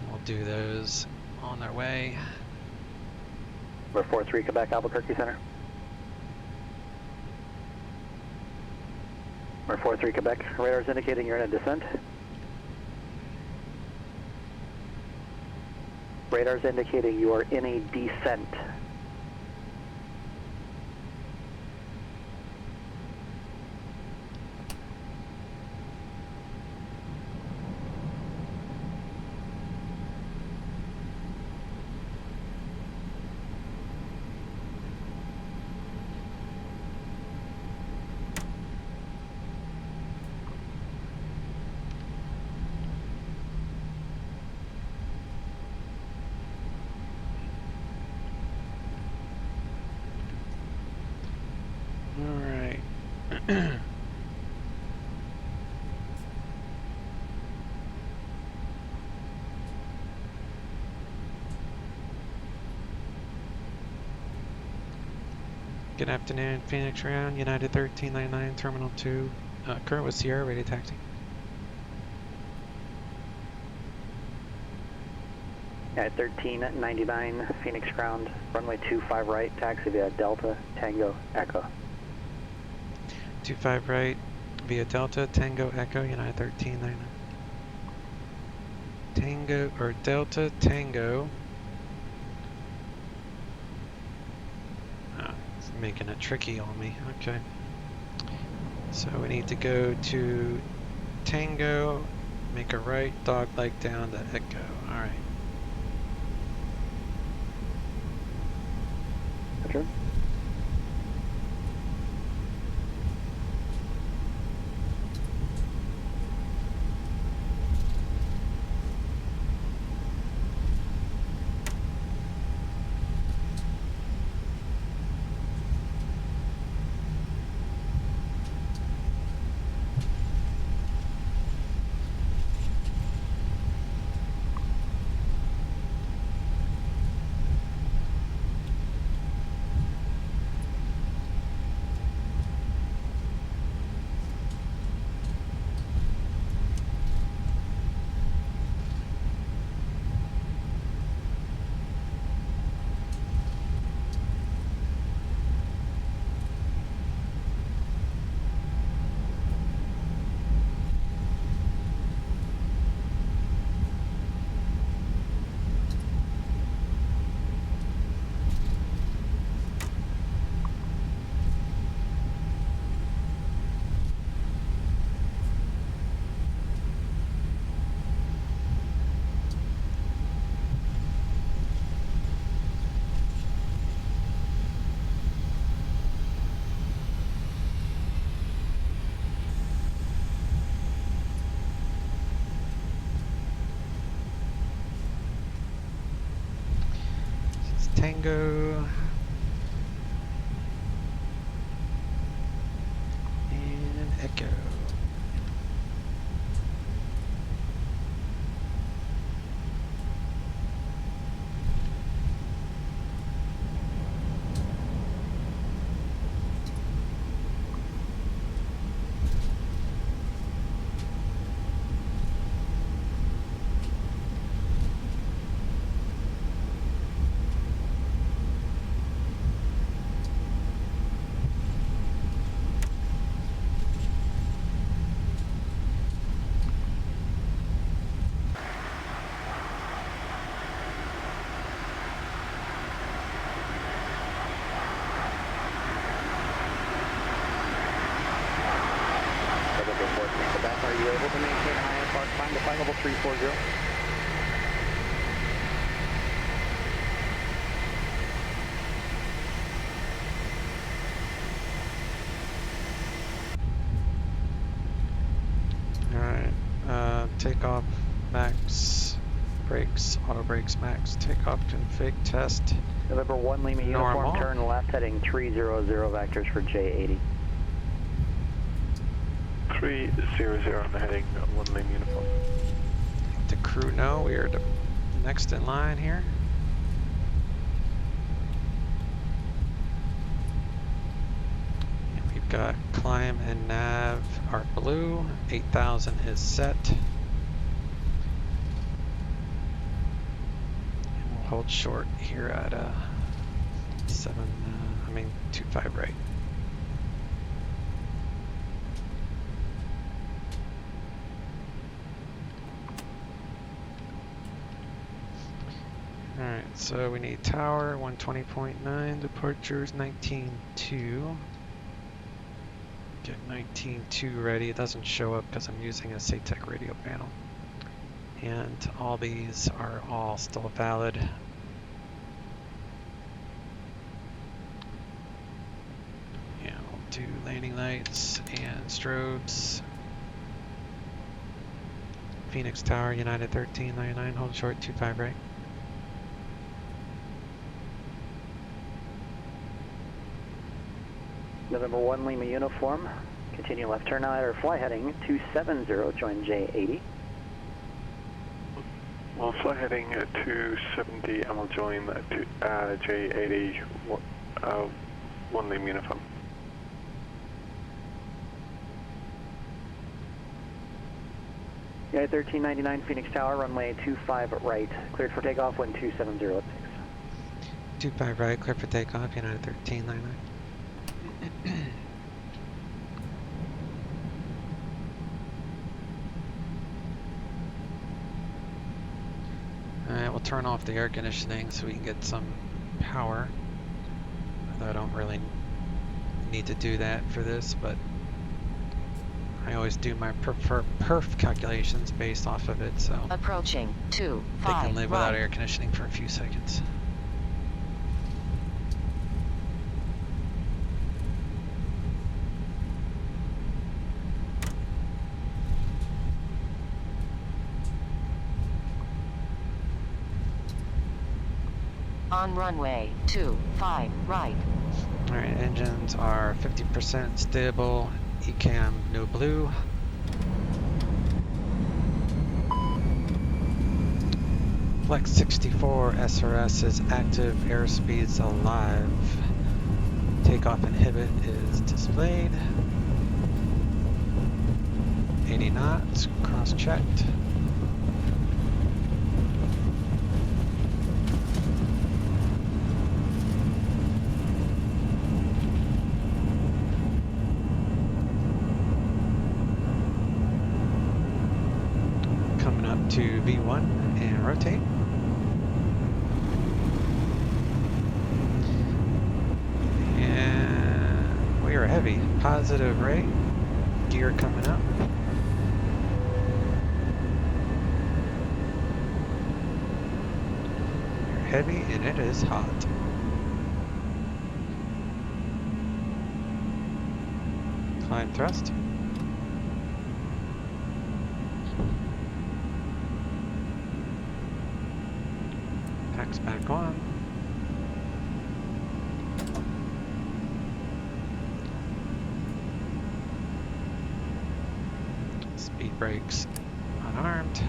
We'll do those on their way. Number 43 Quebec, Albuquerque Center. Number 43 Quebec, radars indicating you're in a descent. Radars indicating you are in a descent. Alright. Good afternoon, Phoenix Round, United 1399, Terminal 2. Current with Sierra, ready taxi. At 1399, Phoenix ground, runway 25 right, taxi via Delta, Tango, Echo. 25 right, via Delta, Tango, Echo, United 1399. Tango, or Delta, Tango. making it tricky on me. Okay. So we need to go to Tango, make a right, dog leg down to Echo. Alright. Roger. Tango and Echo. Are you able to maintain a high IFR climb to flight level 340? Alright, takeoff max, brakes, auto brakes max, takeoff config test. November 1 Lima uniform, Normal. turn left heading 300 vectors for J80. 300 on the heading, 1 Lima uniform. The crew know we are the next in line here. And we've got climb and nav are blue, 8,000 is set. And we'll hold short here at 25 right. Alright, so we need tower 120.9, departures 19.2. Get 19.2 ready. It doesn't show up because I'm using a SATEC radio panel. And all these are all still valid. And we'll do landing lights and strobes. Phoenix Tower, United 1399, hold short 25 right. November 1 Lima uniform, continue left turn out or fly heading 270, join J80. Well, fly heading at 270 and we'll join J80, 1 Lima uniform. United 1399 Phoenix Tower, runway 25 right, cleared for takeoff, wind 270 at 6. 25 right, cleared for takeoff, United 1399. Alright, we'll turn off the air conditioning so we can get some power. Although I don't really need to do that for this, but I always do my perf calculations based off of it, so approaching they can live without air conditioning for a few seconds. On runway 25 right. Alright, engines are 50% stable, ECAM no blue. Flex 64 SRS is active, airspeed's alive. Takeoff inhibit is displayed. 80 knots, cross-checked. Coming up to V1 and rotate. And we are heavy, positive rate, gear coming up. We're heavy and it is hot. Climb thrust. Packs back on. Speed brakes unarmed.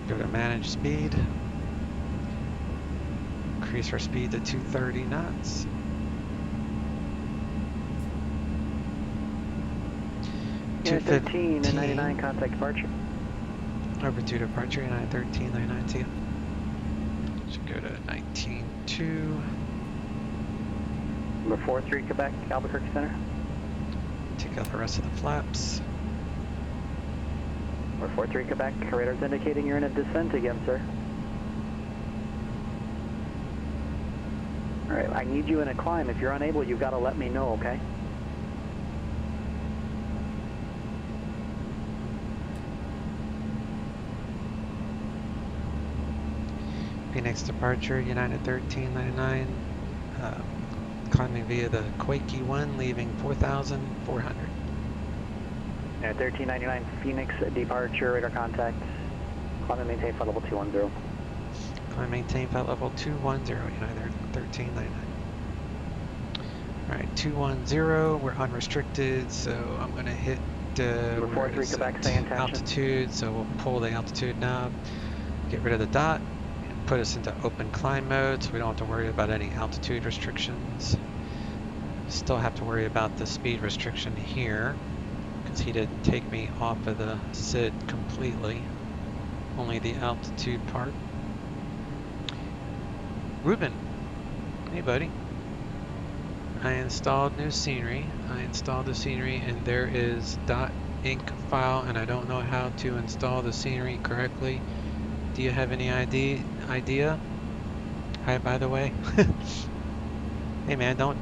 Go to manage speed. Increase our speed to 230 knots. Unit 13 and 99 contact departure. Over to departure, 913, 919. Should go to 19.2. Number 43 Quebec, Albuquerque Center. Take out the rest of the flaps. Number 43 Quebec, radar's indicating you're in a descent again, sir. Alright, I need you in a climb. If you're unable, you've got to let me know, okay? Phoenix departure, United 1399, climbing via the Quakey 1, leaving 4,400. United 1399, Phoenix departure, radar contact, climb and maintain flight level 210. Climb maintain flight level 210, United 1399. Alright, 210, we're unrestricted, so I'm going to hit altitude, so we'll pull the altitude knob, get rid of the dot. Put us into open climb mode so we don't have to worry about any altitude restrictions. Still have to worry about the speed restriction here because he didn't take me off of the SID completely, only the altitude part. Ruben, hey buddy. I installed new scenery. I installed the scenery and there is .inc file and I don't know how to install the scenery correctly. Do you have any idea? Hi, by the way. Hey man, don't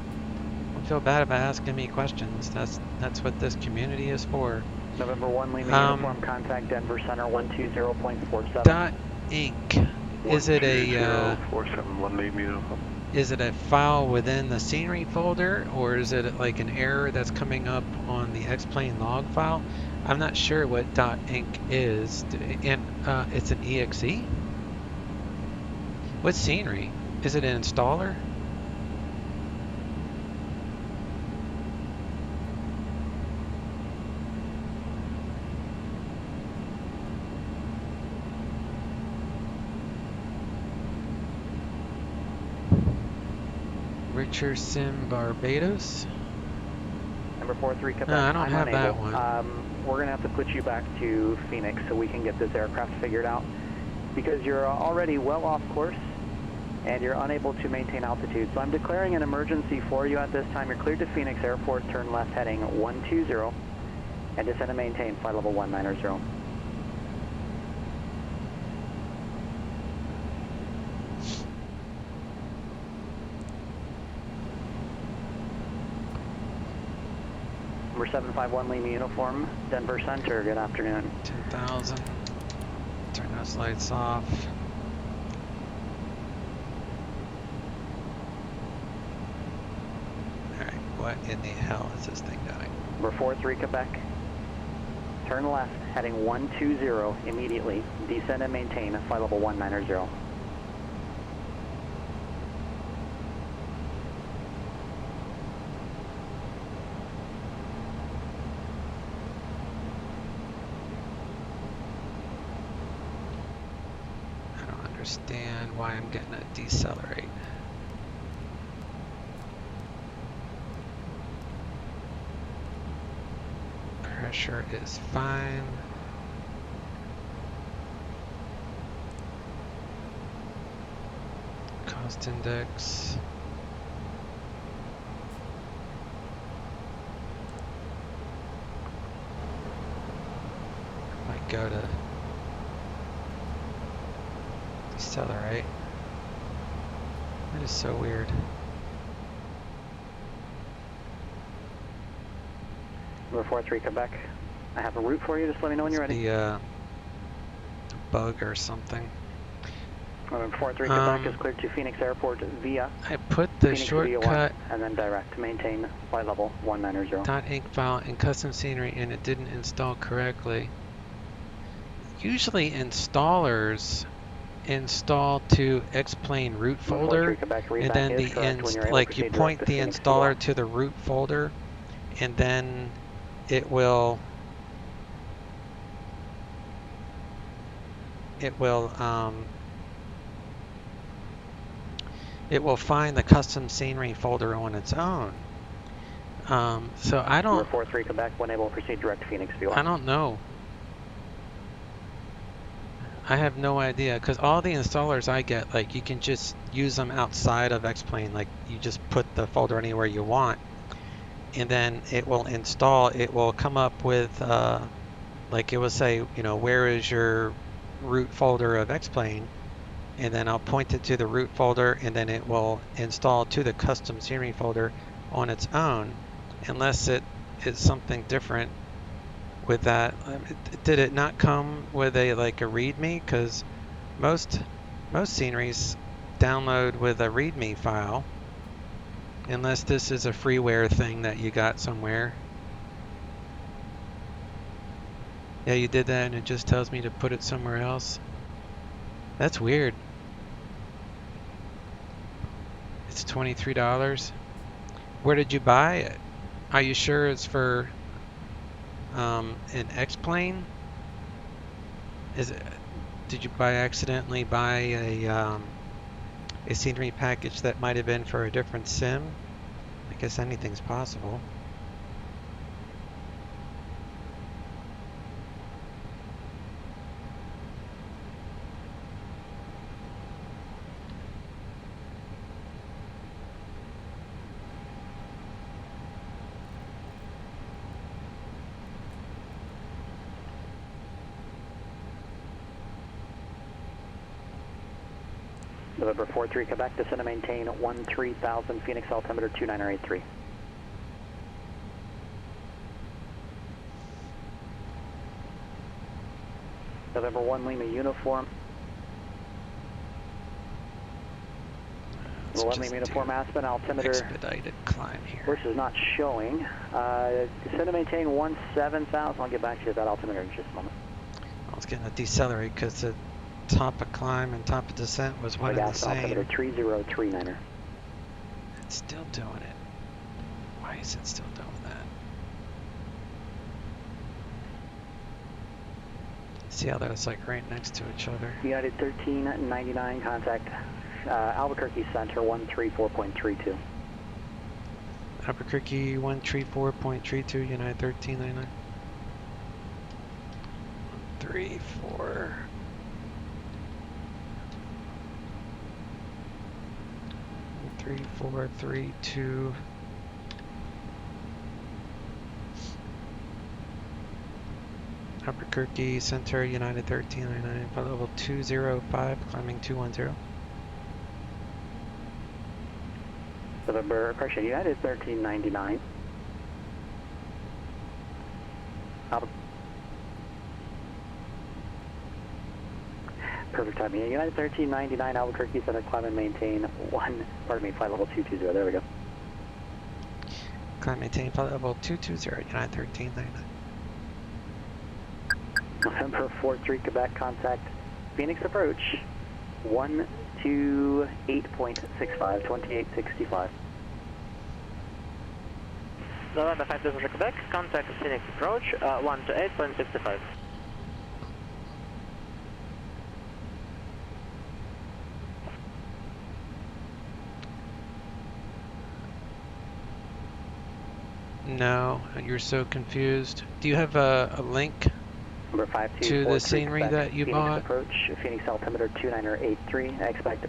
feel bad about asking me questions. That's what this community is for. November 1, Lima uniform, contact Denver Center 120.47. .inc. Is it a 471 Lima uniform. Is it a file within the scenery folder, or is it like an error that's coming up on the X-Plane log file? I'm not sure what .inc is, and it's an exe? What scenery? Is it an installer? Richardson, Barbados. Number 43 Quebec. No, I don't have unable. that one. We're going to have to put you back to Phoenix so we can get this aircraft figured out because you're already well off course and you're unable to maintain altitude. So I'm declaring an emergency for you at this time. You're cleared to Phoenix Airport, turn left heading 120 and descend and maintain flight level 190. 751 Lima uniform, Denver Center, good afternoon. 10,000. Turn those lights off. Alright, what in the hell is this thing doing? Number 43 Quebec. Turn left, heading 120 immediately. Descend and maintain flight level 190. Understand why I'm getting a decelerate. Pressure is fine. Cost index. Might go to decelerate. That is so weird. Number 43 Quebec. I have a route for you. Just let me know when you're ready. The bug or something. Number 43 Quebec is cleared to Phoenix Airport via. I put the Phoenix shortcut and then direct to maintain flight level 190. .inc file in custom scenery and it didn't install correctly. Usually installers install to X-Plane root folder, and then like you point the installer to the root folder, and then it will find the custom scenery folder on its own. So I don't. Number 43 Quebec, when able, proceed direct to Phoenix view. I don't know. I have no idea, because all the installers I get, like, you can just use them outside of X-Plane. Like, you just put the folder anywhere you want, and then it will install. It will come up with, like, it will say, you know, where is your root folder of X-Plane, and then I'll point it to the root folder, and then it will install to the custom scenery folder on its own, unless it is something different with that. Did it not come with a README? Because most sceneries download with a README file, unless this is a freeware thing that you got somewhere. Yeah, you did that and it just tells me to put it somewhere else. That's weird. It's $23. Where did you buy it? Are you sure it's for an X-Plane? Is it? Did you accidentally buy a scenery package that might have been for a different sim? I guess anything's possible. November 43 Quebec, descend and maintain 13,000 Phoenix altimeter 2983. November 1 Lima uniform. November 1 Lima uniform Aspen altimeter. Expedited climb here. Which is not showing. Descend and maintain 17,000. I'll get back to you at that altimeter in just a moment. I was getting a decelerate because the top of climb and top of descent was one and the same. Altimeter 3039er. It's still doing it. Why is it still doing that? See how that's like right next to each other. United 1399, contact Albuquerque Center 134.32. Albuquerque 134.32, United 1399. 134. Three, 4, 3, 2. Albuquerque Center, United 1399, flight level 205, climbing 210. November, correction, United 1399. Perfect timing. United 1399 Albuquerque, center climb and maintain flight level 220. There we go. Climb maintain flight level 220, United 1399. November 43 Quebec, contact Phoenix approach 128.65, 2865. November 5 this is Quebec, contact Phoenix approach 128.65. No, you're so confused. Do you have a link to the scenery that you Phoenix bought? Approach, Phoenix altimeter 2983. I expect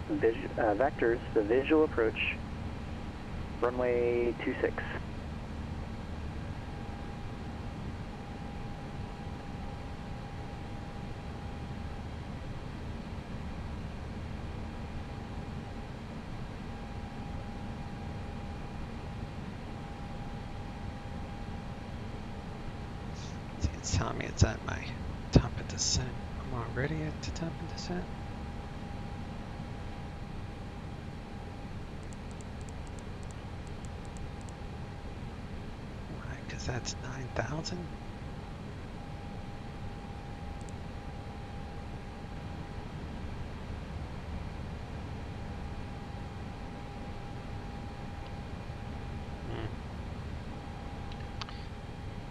vectors, the visual approach, runway 26. It's telling me it's at my top of descent. I'm already at the top of descent. Why? Because that's 9,000?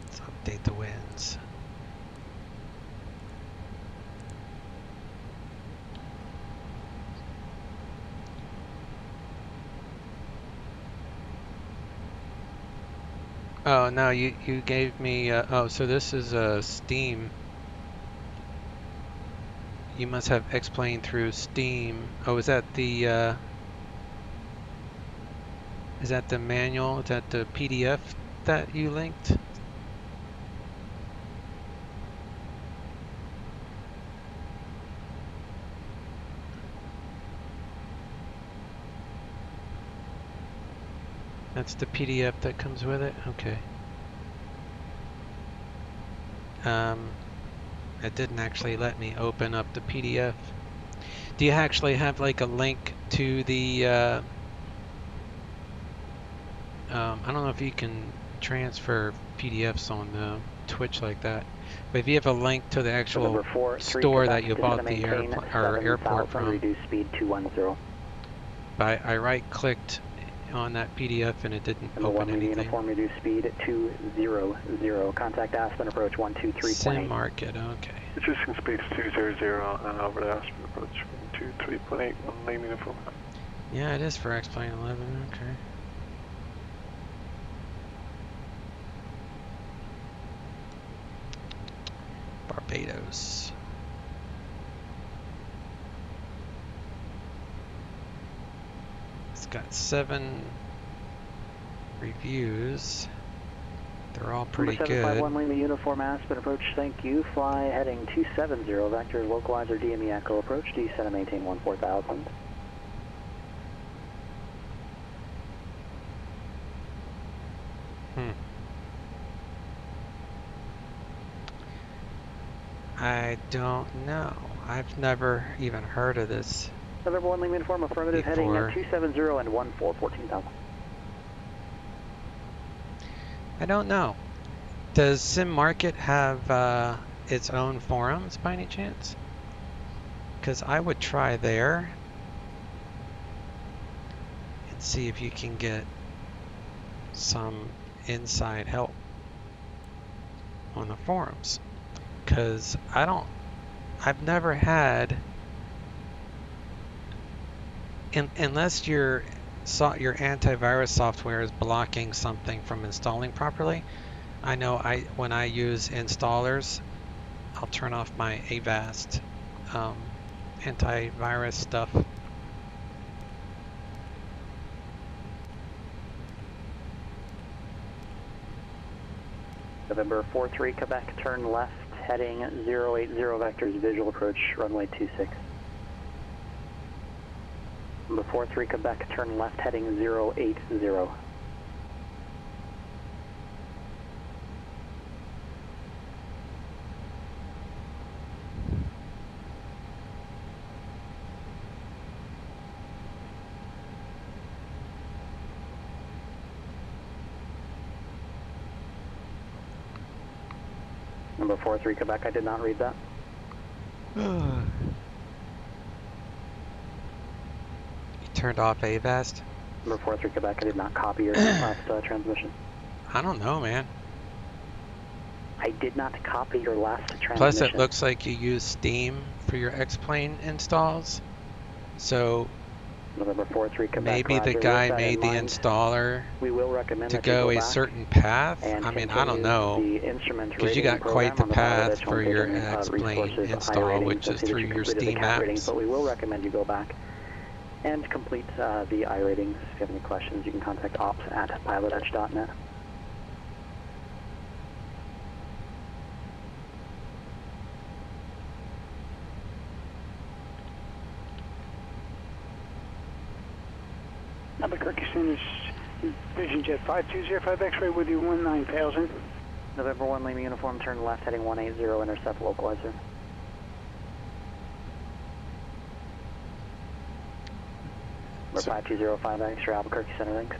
Let's update the winds. Oh no, you gave me oh, so this is Steam. You must have X-Plane through Steam. Oh, is that the manual? Is that the PDF that you linked? That's the PDF that comes with it? Okay. It didn't actually let me open up the PDF. Do you actually have like a link to the I don't know if you can transfer PDFs on Twitch like that, but if you have a link to the actual store that you bought the airport from, reduce speed 210. but I right-clicked on that PDF and it didn't open anything. Uniform, reduce speed 200. Contact Aspen approach 123.8. Sim market, okay. Reducing speed 200 and over the Aspen approach 123.8 on lane uniform. Yeah, it is for X-Plane 11, okay. Barbados. It's got 7 reviews. They're all pretty good. 751 Lima uniform Aspen approach, thank you. Fly heading 270, vector localizer DME Echo approach, descend and maintain 14,000. I don't know. I've never even heard of this. November 1 Lima uniform affirmative heading 270 and 14,000. I don't know. Does Sim Market have its own forums by any chance? Because I would try there and see if you can get some inside help on the forums. Because I've never had, unless your antivirus software is blocking something from installing properly. I know when I use installers, I'll turn off my Avast antivirus stuff. November 43 Quebec, turn left, heading 080 vectors, visual approach, runway 26. Number 43 Quebec, turn left, heading 080. Number 43 Quebec, I did not read that. You turned off AVAST? Number 43 Quebec, I did not copy your last transmission. I don't know, man. I did not copy your last transmission. Plus, it looks like you use Steam for your X-Plane installs. So November 43 Quebec, maybe Roger, the guy with that made in the mind, installer we will recommend to that you go a back certain path. and I mean, I don't continue know. the instrument Because you rating got quite the program on the path PilotEdge for your homepage and, X-Plane resources, install, iRatings, which to is see that through you your completed Steam the CAT ratings, apps. but we will recommend you go back and complete the iRatings. If you have any questions, you can contact ops@pilotedge.net. Albuquerque Center's Vision Jet 5205 X-ray with you 19,000. November 1 Lima Uniform, turn left heading 180, intercept localizer. Number 5205 X-ray Albuquerque Center link.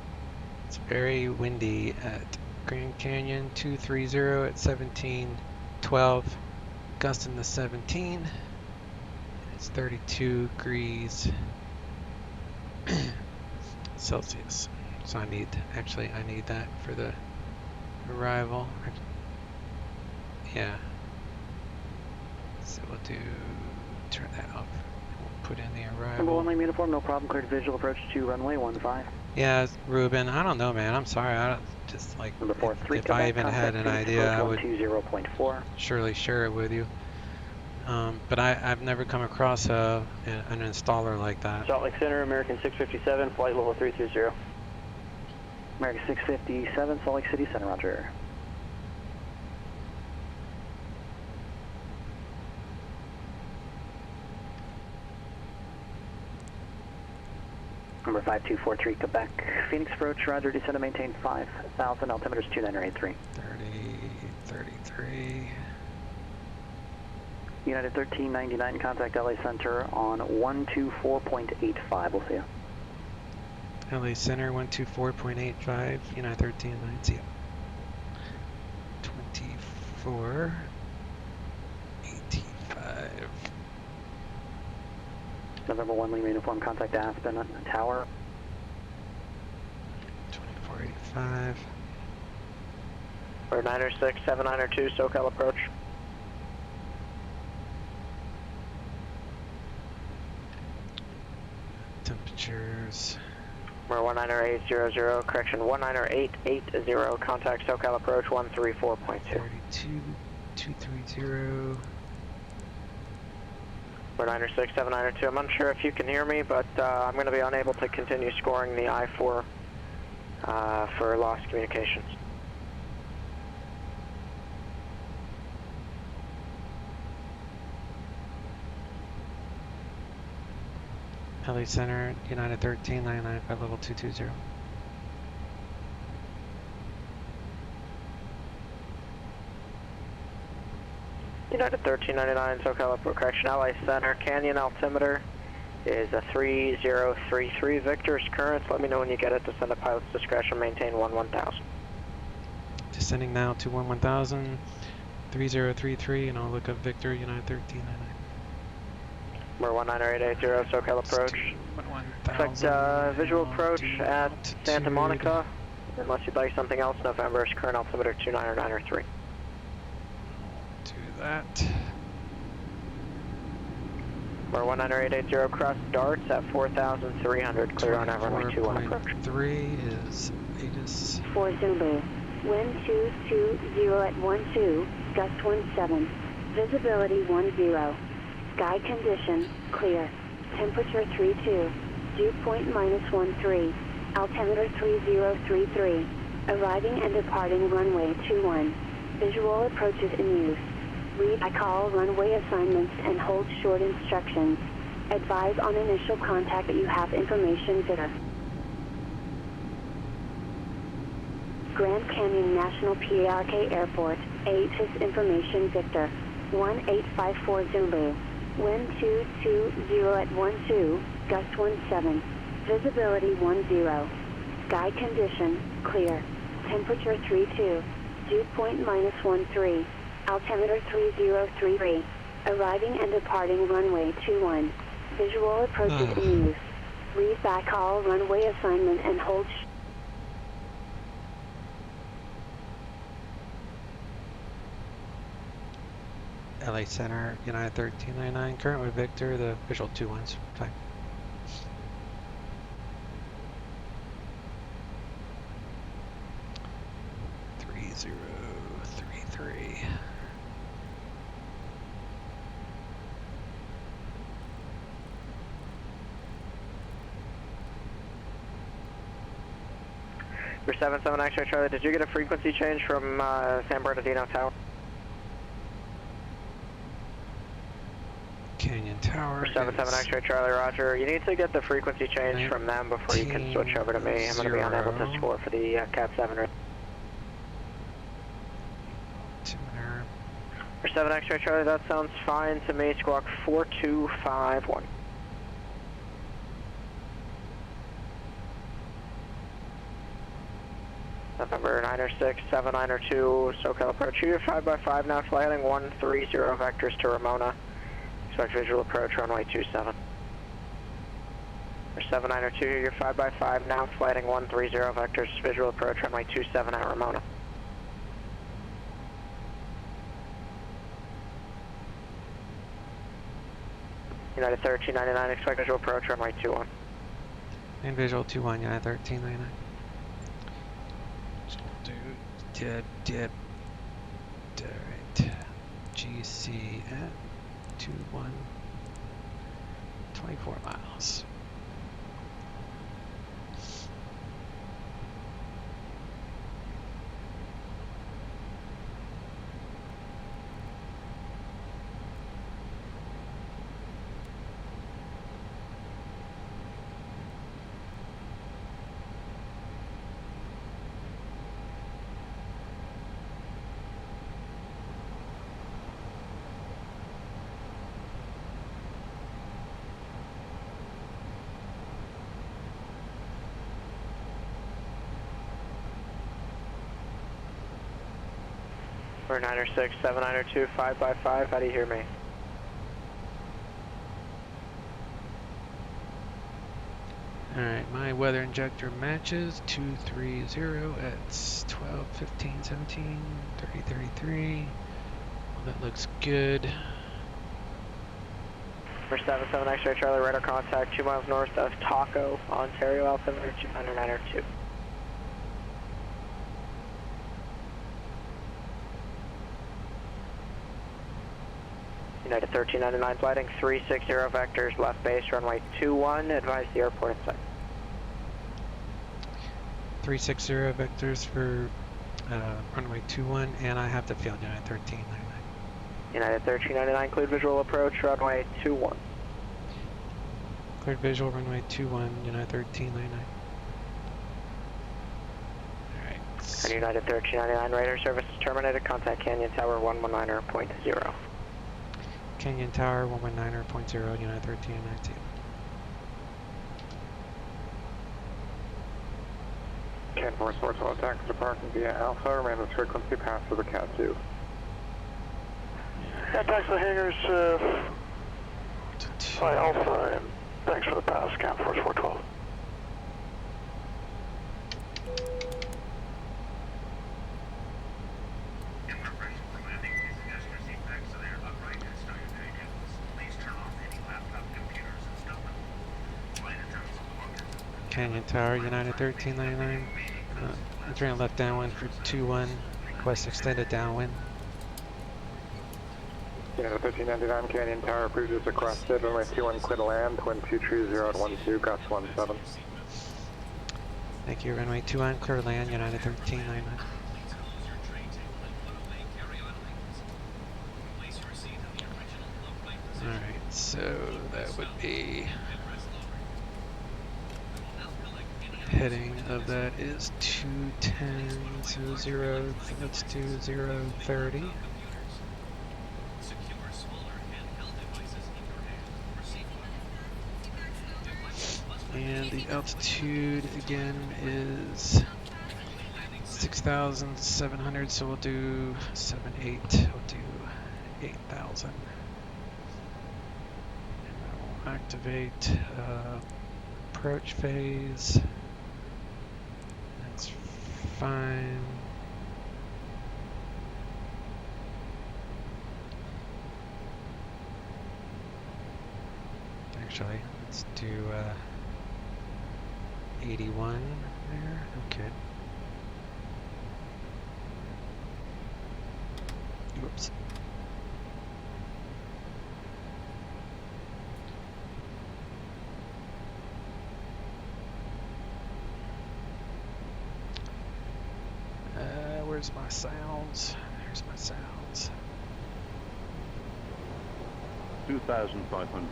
It's very windy at Grand Canyon 230 at 1712, gusting to 17. It's 32 degrees Celsius. So I need that for the arrival. Yeah. So we'll turn that off. We'll put in the arrival. Number 1 Lima Uniform, no problem. Cleared visual approach to runway 15. Yeah, Ruben, I don't know, man. I'm sorry. I don't just like Number 43 if I even had an idea, I would 120.4. surely share it with you. But I've never come across an installer like that. Salt Lake Center, American 657, flight level 330. American 657, Salt Lake City Center, roger. Number 5243 Quebec, Phoenix approach, roger, descend and maintain 5,000, altimeter is 2983. 33. United 1399, contact LA Center on 124.85, we'll see you. LA Center 124.85, United 1399, see you. 2485. November 1 Lima Uniform, contact Aspen Tower. 2485. Or 906, 7902, SoCal approach. Temperatures. We're 19800, correction 19880, contact SoCal approach 134.2. 32230. We're 906, 7902. I'm unsure if you can hear me, but I'm going to be unable to continue scoring the I-4 for lost communications. LA Center, United 13995, level 220. United 1399, SoCal approach, correction, LA Center, Canyon altimeter is a 3033. Victor's currents, let me know when you get it. Descend at pilot's discretion, maintain 1000. Descending now to 1000, 3033, and I'll look up Victor, United 1399. We're 19880, SoCal approach. Expect visual approach at Santa Monica. Unless you'd like something else, November's current altimeter 29903. Do that. We're 19880, cross darts at 4,300, clear on runway 21 approach. 3 is ATIS. 4 Zulu, wind 220 at 12, gust 17, visibility 10. Sky condition, clear. Temperature 32. Dew point -13. Altimeter 3033. Arriving and departing runway 21. Visual approaches in use. Read I call runway assignments and hold short instructions. Advise on initial contact that you have information Victor. Grand Canyon National PRK Airport, ATIS information Victor. 1854 Zulu. Wind 220 at 12, gust 17, visibility 10. Sky condition, clear. Temperature 32, dew point -13. altimeter 3033. Arriving and departing runway 21. Visual approaches in use. Read back all runway assignment and hold LA Center, United 1399, current with Victor, the visual 2-1's fine. For 77 X-ray Charlie, did you get a frequency change from San Bernardino Tower? Canyon Tower. For 77 X-ray Charlie, roger. You need to get the frequency change from them before you can switch over to me. I'm going to be unable to score for the Cat 7. For 7 X-ray Charlie, that sounds fine to me. Squawk 4251. November 906, 7902, SoCal approach. You 5x5 now, fly heading 130 vectors to Ramona. Expect visual approach, runway 27. For 7902, you're 5x5 now, fly heading 130 vectors, visual approach, runway 27 at Ramona. United 1399, expect visual approach, runway 21. And visual 21, United 1399. Dip. Alright. GC at 21. 24 miles. For 906, 7902, 5x5, how do you hear me? Alright, my weather injector matches 230 at 12, 15, 17, 30, 33. Well, that looks good. For 77 X-ray Charlie, radar contact 2 miles north of Taco, Ontario, altimeter 902. United 1399, flighting 360 vectors, left base, runway 21, advise the airport in sight. 360 vectors for runway 21, and I have the field, United 1399. United 1399, cleared visual approach, runway 21. Cleared visual, runway 21, United 1399. Alright. And United 1399, radar service terminated, contact Canyon Tower 119.0. Canyon Tower 119.0, United 1392. Cat 4 Sports will attack departing via Alpha, remain with frequency pass to the Cat 2. Attacks the hangars by Alpha, and thanks for the pass, Cat 4 412. Canyon Tower, United 1399. Entering left downwind for 21. Request extended downwind. United 1399, Canyon Tower approved as requested. Runway 21 clear to land. Wind 230 at 12, gust 17. Thank you. Runway 21 clear to land, United 1399. Alright, so that would be heading of that is 210, so 0, let's do 030. And the altitude again is 6,700, so we'll do 7.8. We'll do 8,000. And I will activate approach phase. That's fine. Actually, let's do 81 there. Okay. Whoops. Where's my sounds? There's my sounds. 2,500.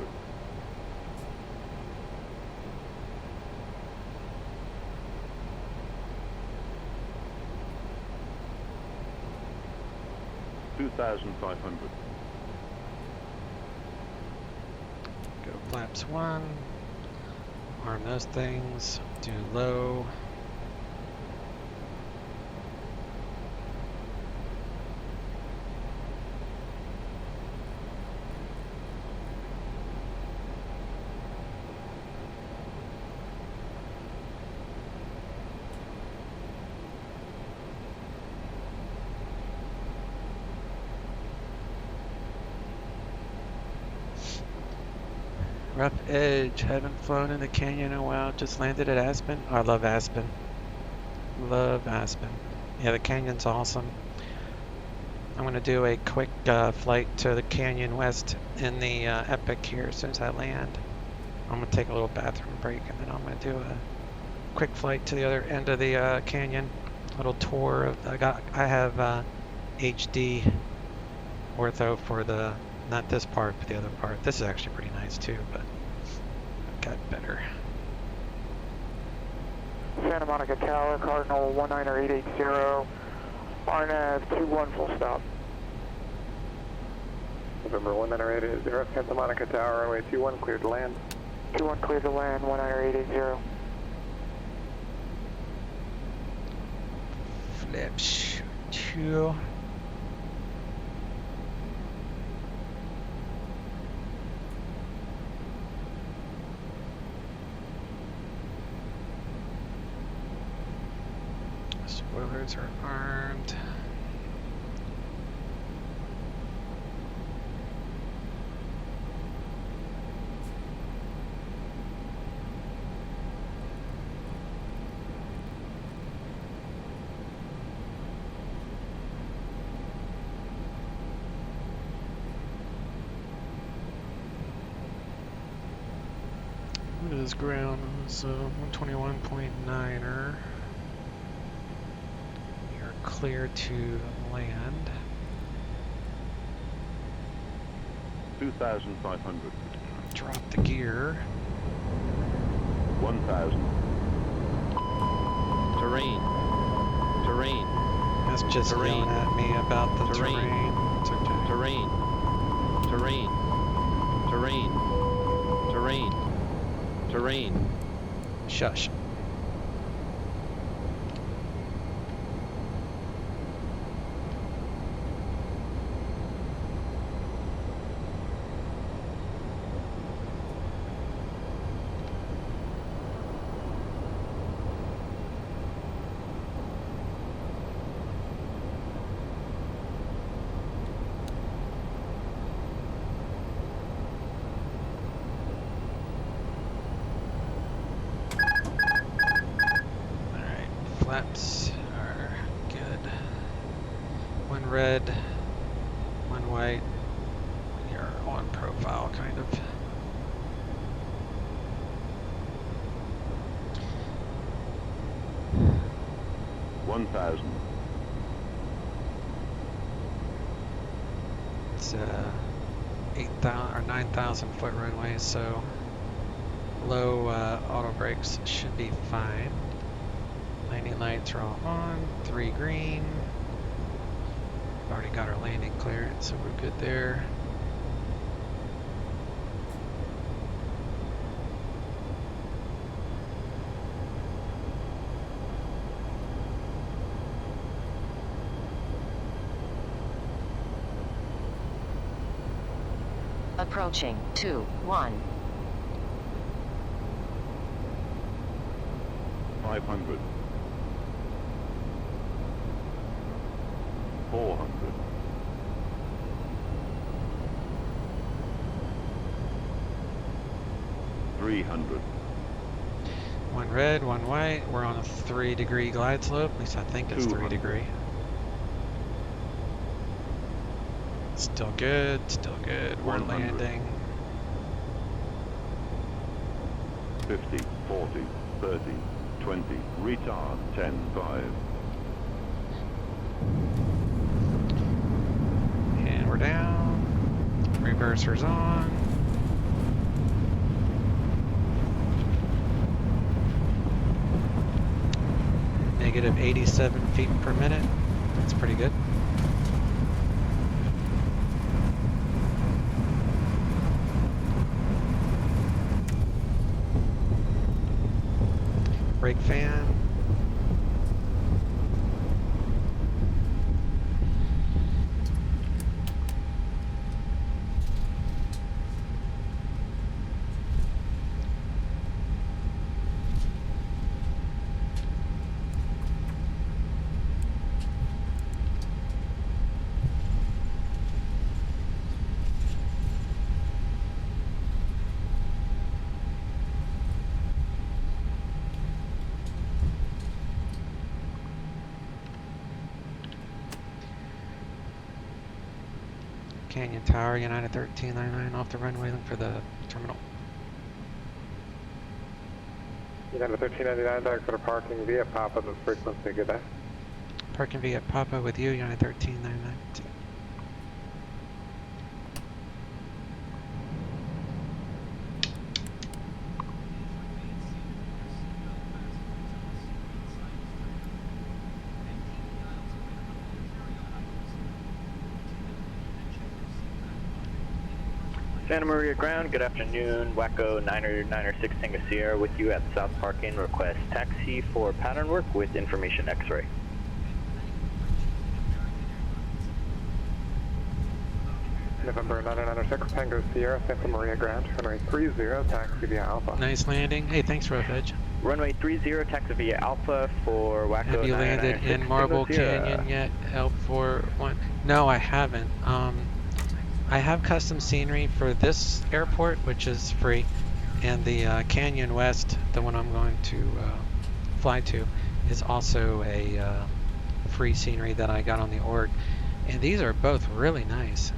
2,500. Go flaps 1. Arm those things. Do low. Rough Edge, haven't flown in the canyon in a while, just landed at Aspen. Oh, I love Aspen. Love Aspen. Yeah, the canyon's awesome. I'm going to do a quick flight to the canyon west in the Epic here as soon as I land. I'm going to take a little bathroom break and then I'm going to do a quick flight to the other end of the canyon. A little tour of, I have HD ortho for the, not this part, but the other part. This is actually pretty nice too, but I've got better. Santa Monica Tower, Cardinal 19880, RNAV 21 full stop. November 19880, Santa Monica Tower, runway 21 cleared to land. 21 cleared to land, 19880. Flaps 2. Spoilers are armed. What is ground? So 121.9er. Clear to land. 2,500. Drop the gear. 1,000. Terrain. Terrain. That's just terrain. yelling at me about the terrain. It's okay. Terrain. Terrain. Terrain. Terrain. Terrain. Shush. Flaps are good. One red, one white. You're on profile, kind of. $1,000. It's 8,000 or 9,000 foot runway, so low auto brakes should be fine. Landing lights are all on, 3 green. We've already got our landing clearance, so we're good there. Approaching 2-1. 500. 400. 300. One red, one white. We're on a 3-degree glide slope. At least I think it's 3 degree. Still good, still good. We're 100. landing. 50, 40, 30, 20. Retard 10, 5. And we're down. Reverser's on. Negative 87 feet per minute. That's pretty good. Brake fan. Canyon Tower, United 1399 off the runway, looking for the terminal. United 1399, thanks for the parking via Papa, the frequency, good day. Parking via Papa with you, United 1399. Santa Maria Ground, good afternoon. Wacko 906 Tango Sierra with you at South Parking. Request taxi for pattern work with information X-ray. November 996 Tango Sierra, Santa Maria Ground, runway 30, taxi via Alpha. Nice landing. Hey, thanks, PilotEdge. Runway 30, taxi via Alpha for Wacko 996. Have you landed in Marble Canyon yet, L41? No, I haven't. I have custom scenery for this airport, which is free, and the Canyon West, the one I'm going to fly to, is also a free scenery that I got on the org, and these are both really nice.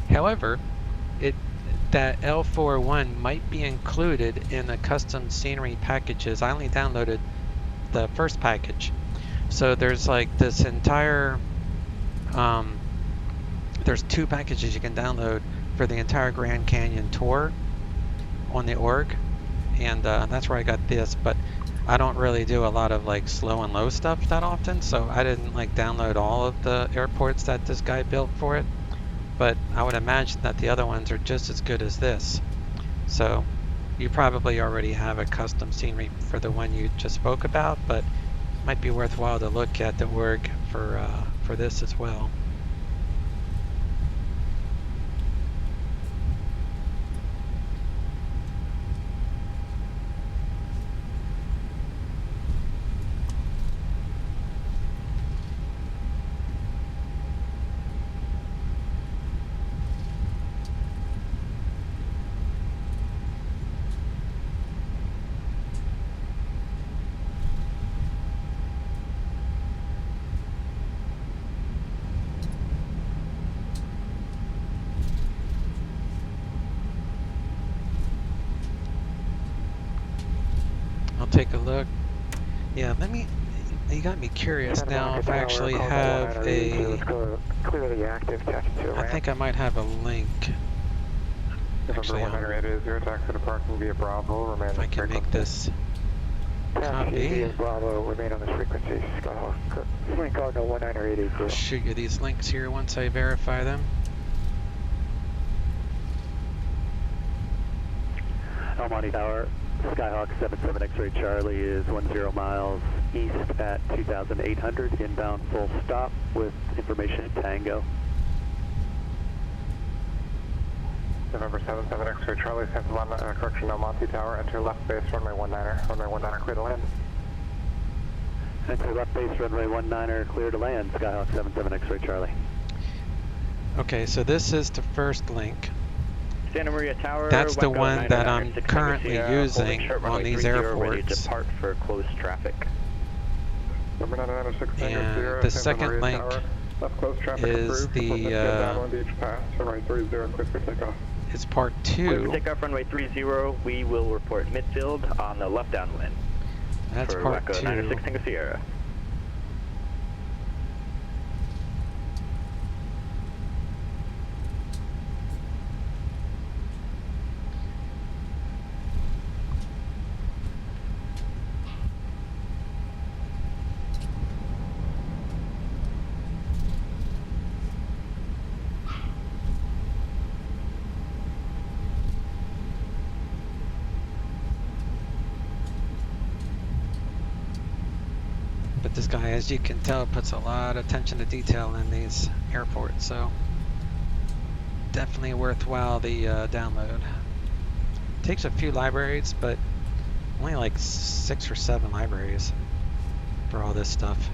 However, that L41 might be included in the custom scenery packages. I only downloaded the first package, so there's like this entire there's 2 packages you can download for the entire Grand Canyon tour on the org, and that's where I got this. But I don't really do a lot of like slow and low stuff that often, so I didn't like download all of the airports that this guy built for it. But I would imagine that the other ones are just as good as this. So you probably already have a custom scenery for the one you just spoke about, but it might be worthwhile to look at the org for this as well. Take a look. Yeah, you got me curious now if I actually have clearly active, I think I might have a link. Actually, taxi to parking via Bravo, remain if I can make this copy. Bravo, remain on this frequency, Skyhawk. Swing Cardinal 1980. I'll shoot you these links here once I verify them. Almonte Tower, Skyhawk 77 X-ray Charlie is 10 miles east at 2,800, inbound full stop with information Tango. November 77 X-ray Charlie, San Juan, correction, El Monte Tower, enter left base, runway 19er, clear to land. Enter left base, runway 19er, clear to land, Skyhawk 77 X-ray Charlie. Okay, so this is the first link. Santa Maria Tower. That's the one that I'm currently using on these airports. Ready to depart for closed traffic. Number 996 And the second link is the it's part 2. Clear for takeoff, runway 30. We will report midfield on the left downwind. That's for part Waco 2. 906 Tango Sierra. But this guy, as you can tell, puts a lot of attention to detail in these airports, so definitely worthwhile the download. Takes a few libraries, but only like 6 or 7 libraries for all this stuff.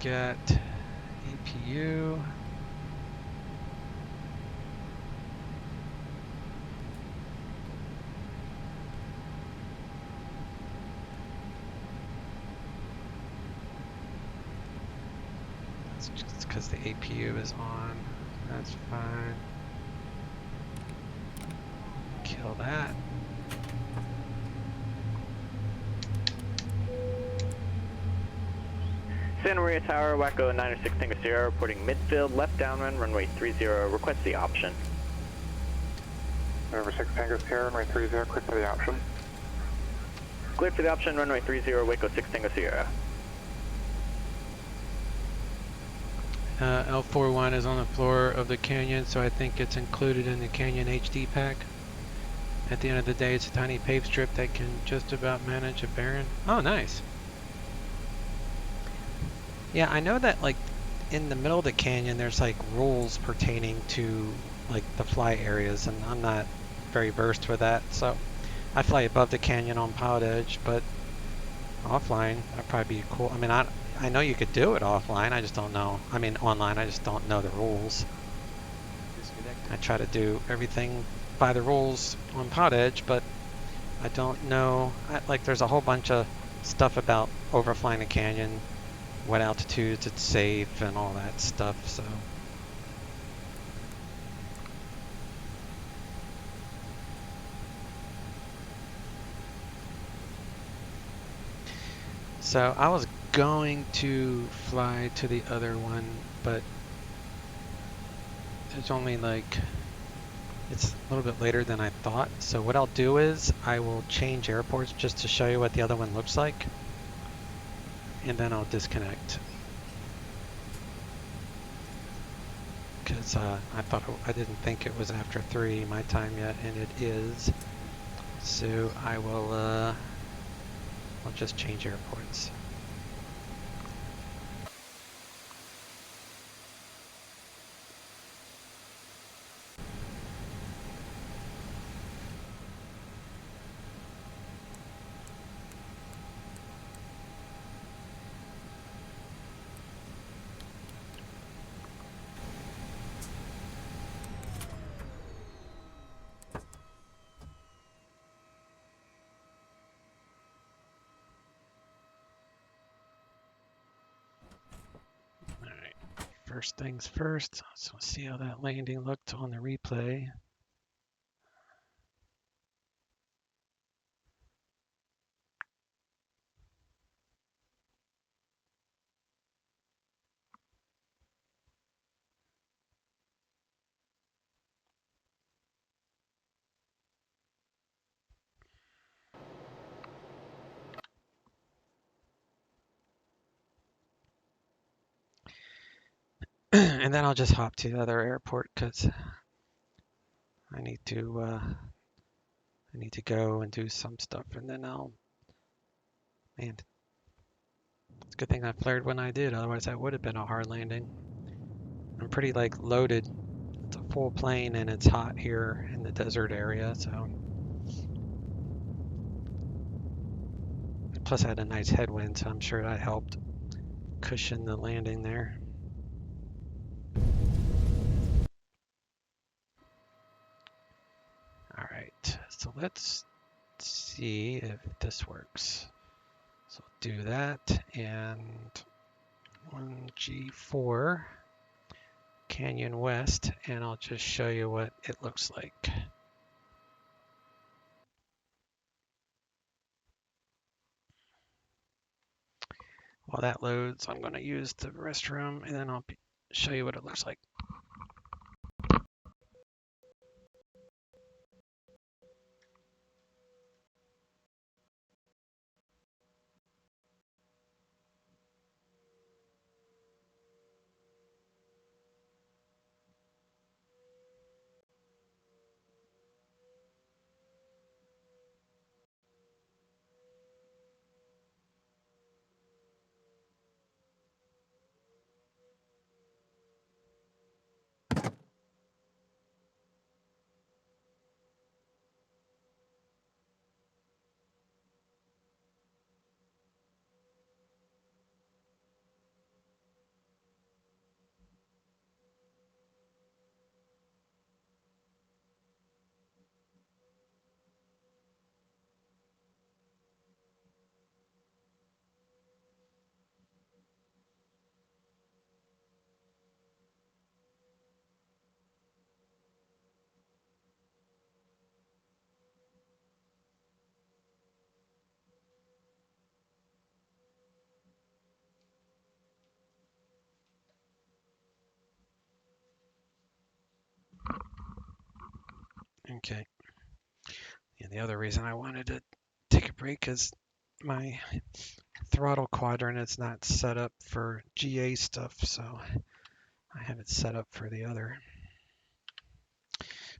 Got APU. That's just because the APU is on. That's fine. Kill that. Santa Maria Tower, Waco 906 Tango Sierra, reporting midfield, left downwind, runway 30, request the option. November 6 Tango Sierra, runway 30, clear for the option. Cleared for the option, runway 30, Waco 6 Tango Sierra. L41 is on the floor of the canyon, so I think it's included in the Canyon HD pack. At the end of the day, it's a tiny paved strip that can just about manage a barren. Oh, nice. Yeah, I know that like in the middle of the canyon there's like rules pertaining to like the fly areas, and I'm not very versed with that, so I fly above the canyon on PilotEdge, but offline that'd probably be cool. I mean, I know you could do it offline, I just don't know. I mean online, I just don't know the rules. I try to do everything by the rules on PilotEdge, but I don't know. Like there's a whole bunch of stuff about overflying the canyon, what altitudes it's safe and all that stuff, so. So I was going to fly to the other one, but it's only like, it's a little bit later than I thought. So what I'll do is I will change airports just to show you what the other one looks like, and then I'll disconnect. Because I didn't think it was after 3 my time yet, and it is. So I will, I'll just change airports. First things first, let's see how that landing looked on the replay. And then I'll just hop to the other airport because I need to go and do some stuff, and then man, it's a good thing I flared when I did, otherwise that would have been a hard landing. I'm pretty like loaded. It's a full plane and it's hot here in the desert area, so. Plus I had a nice headwind, so I'm sure that helped cushion the landing there. All right, so let's see if this works. So do that, and 1G4 Canyon West, and I'll just show you what it looks like. While that loads, I'm going to use the restroom, and then I'll show you what it looks like. Okay. And the other reason I wanted to take a break is my throttle quadrant is not set up for GA stuff, so I have it set up for the other.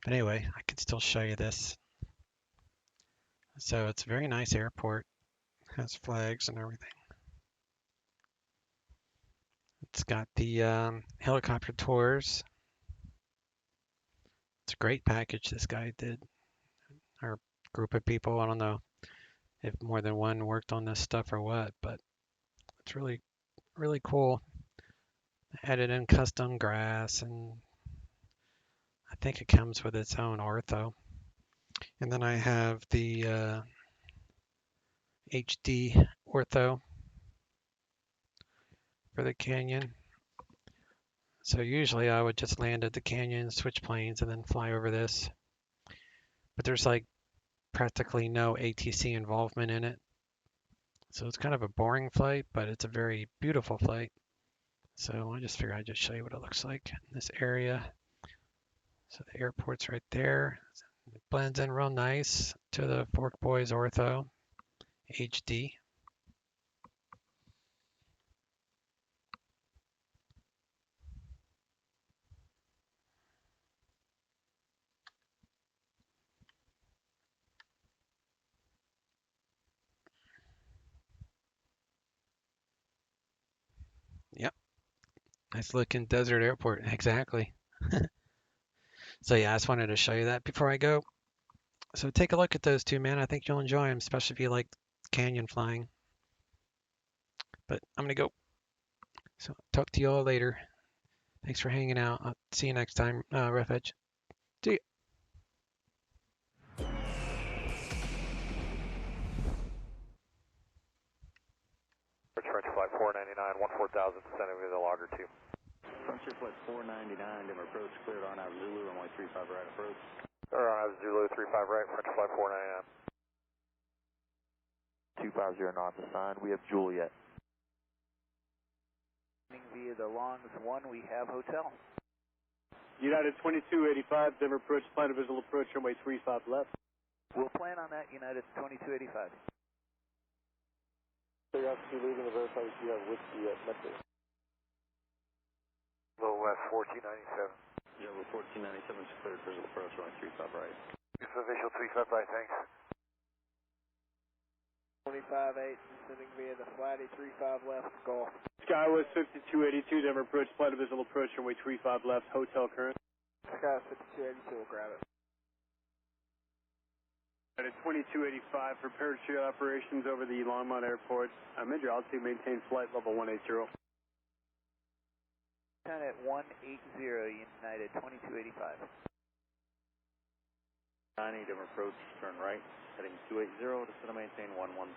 But anyway, I can still show you this. So it's a very nice airport, has flags and everything. It's got the helicopter tours. It's a great package this guy did, or group of people. I don't know if more than one worked on this stuff or what, but it's really, really cool. Added in custom grass, and I think it comes with its own ortho. And then I have the HD ortho for the canyon. So usually I would just land at the canyon, switch planes, and then fly over this. But there's like practically no ATC involvement in it. So it's kind of a boring flight, but it's a very beautiful flight. So I just figured I'd just show you what it looks like in this area. So the airport's right there. It blends in real nice to the Fork Boys ortho HD. Yep. Nice looking desert airport. Exactly. So yeah, I just wanted to show you that before I go. So take a look at those two, man. I think you'll enjoy them, especially if you like canyon flying. But I'm going to go. So talk to you all later. Thanks for hanging out. I'll see you next time, PilotEdge. See ya. French flight 499, 14,000, sending me the logger 2. Frontier Flight 499, Denver approach, cleared on out Zulu, runway 35 right approach. Out Zulu 35 right, Frontier Flight 499. 250 knots assigned. We have Juliet. Via the Longs 1, we have hotel. United 2285, Denver approach, plan a visual approach, runway 35 left. We'll plan on that, United 2285. Clear altitude leaving the verify that you have whiskey at Metro. Low West 1497. Yeah, we're 1497, cleared visual approach, runway 35 right. For visual 35 right, thanks. 25-8, descending via the flight 35 left, golf. Skywest 5282, Denver approach, plan a visual approach, runway 35 left, hotel current. Skywest 5282, we'll grab it. United 2285, prepare to share operations over the Longmont Airport. Mid your altitude, maintain flight level 180. At 180, United 2285. 90, Denver approach, turn right, heading 280, descend to maintain 11000.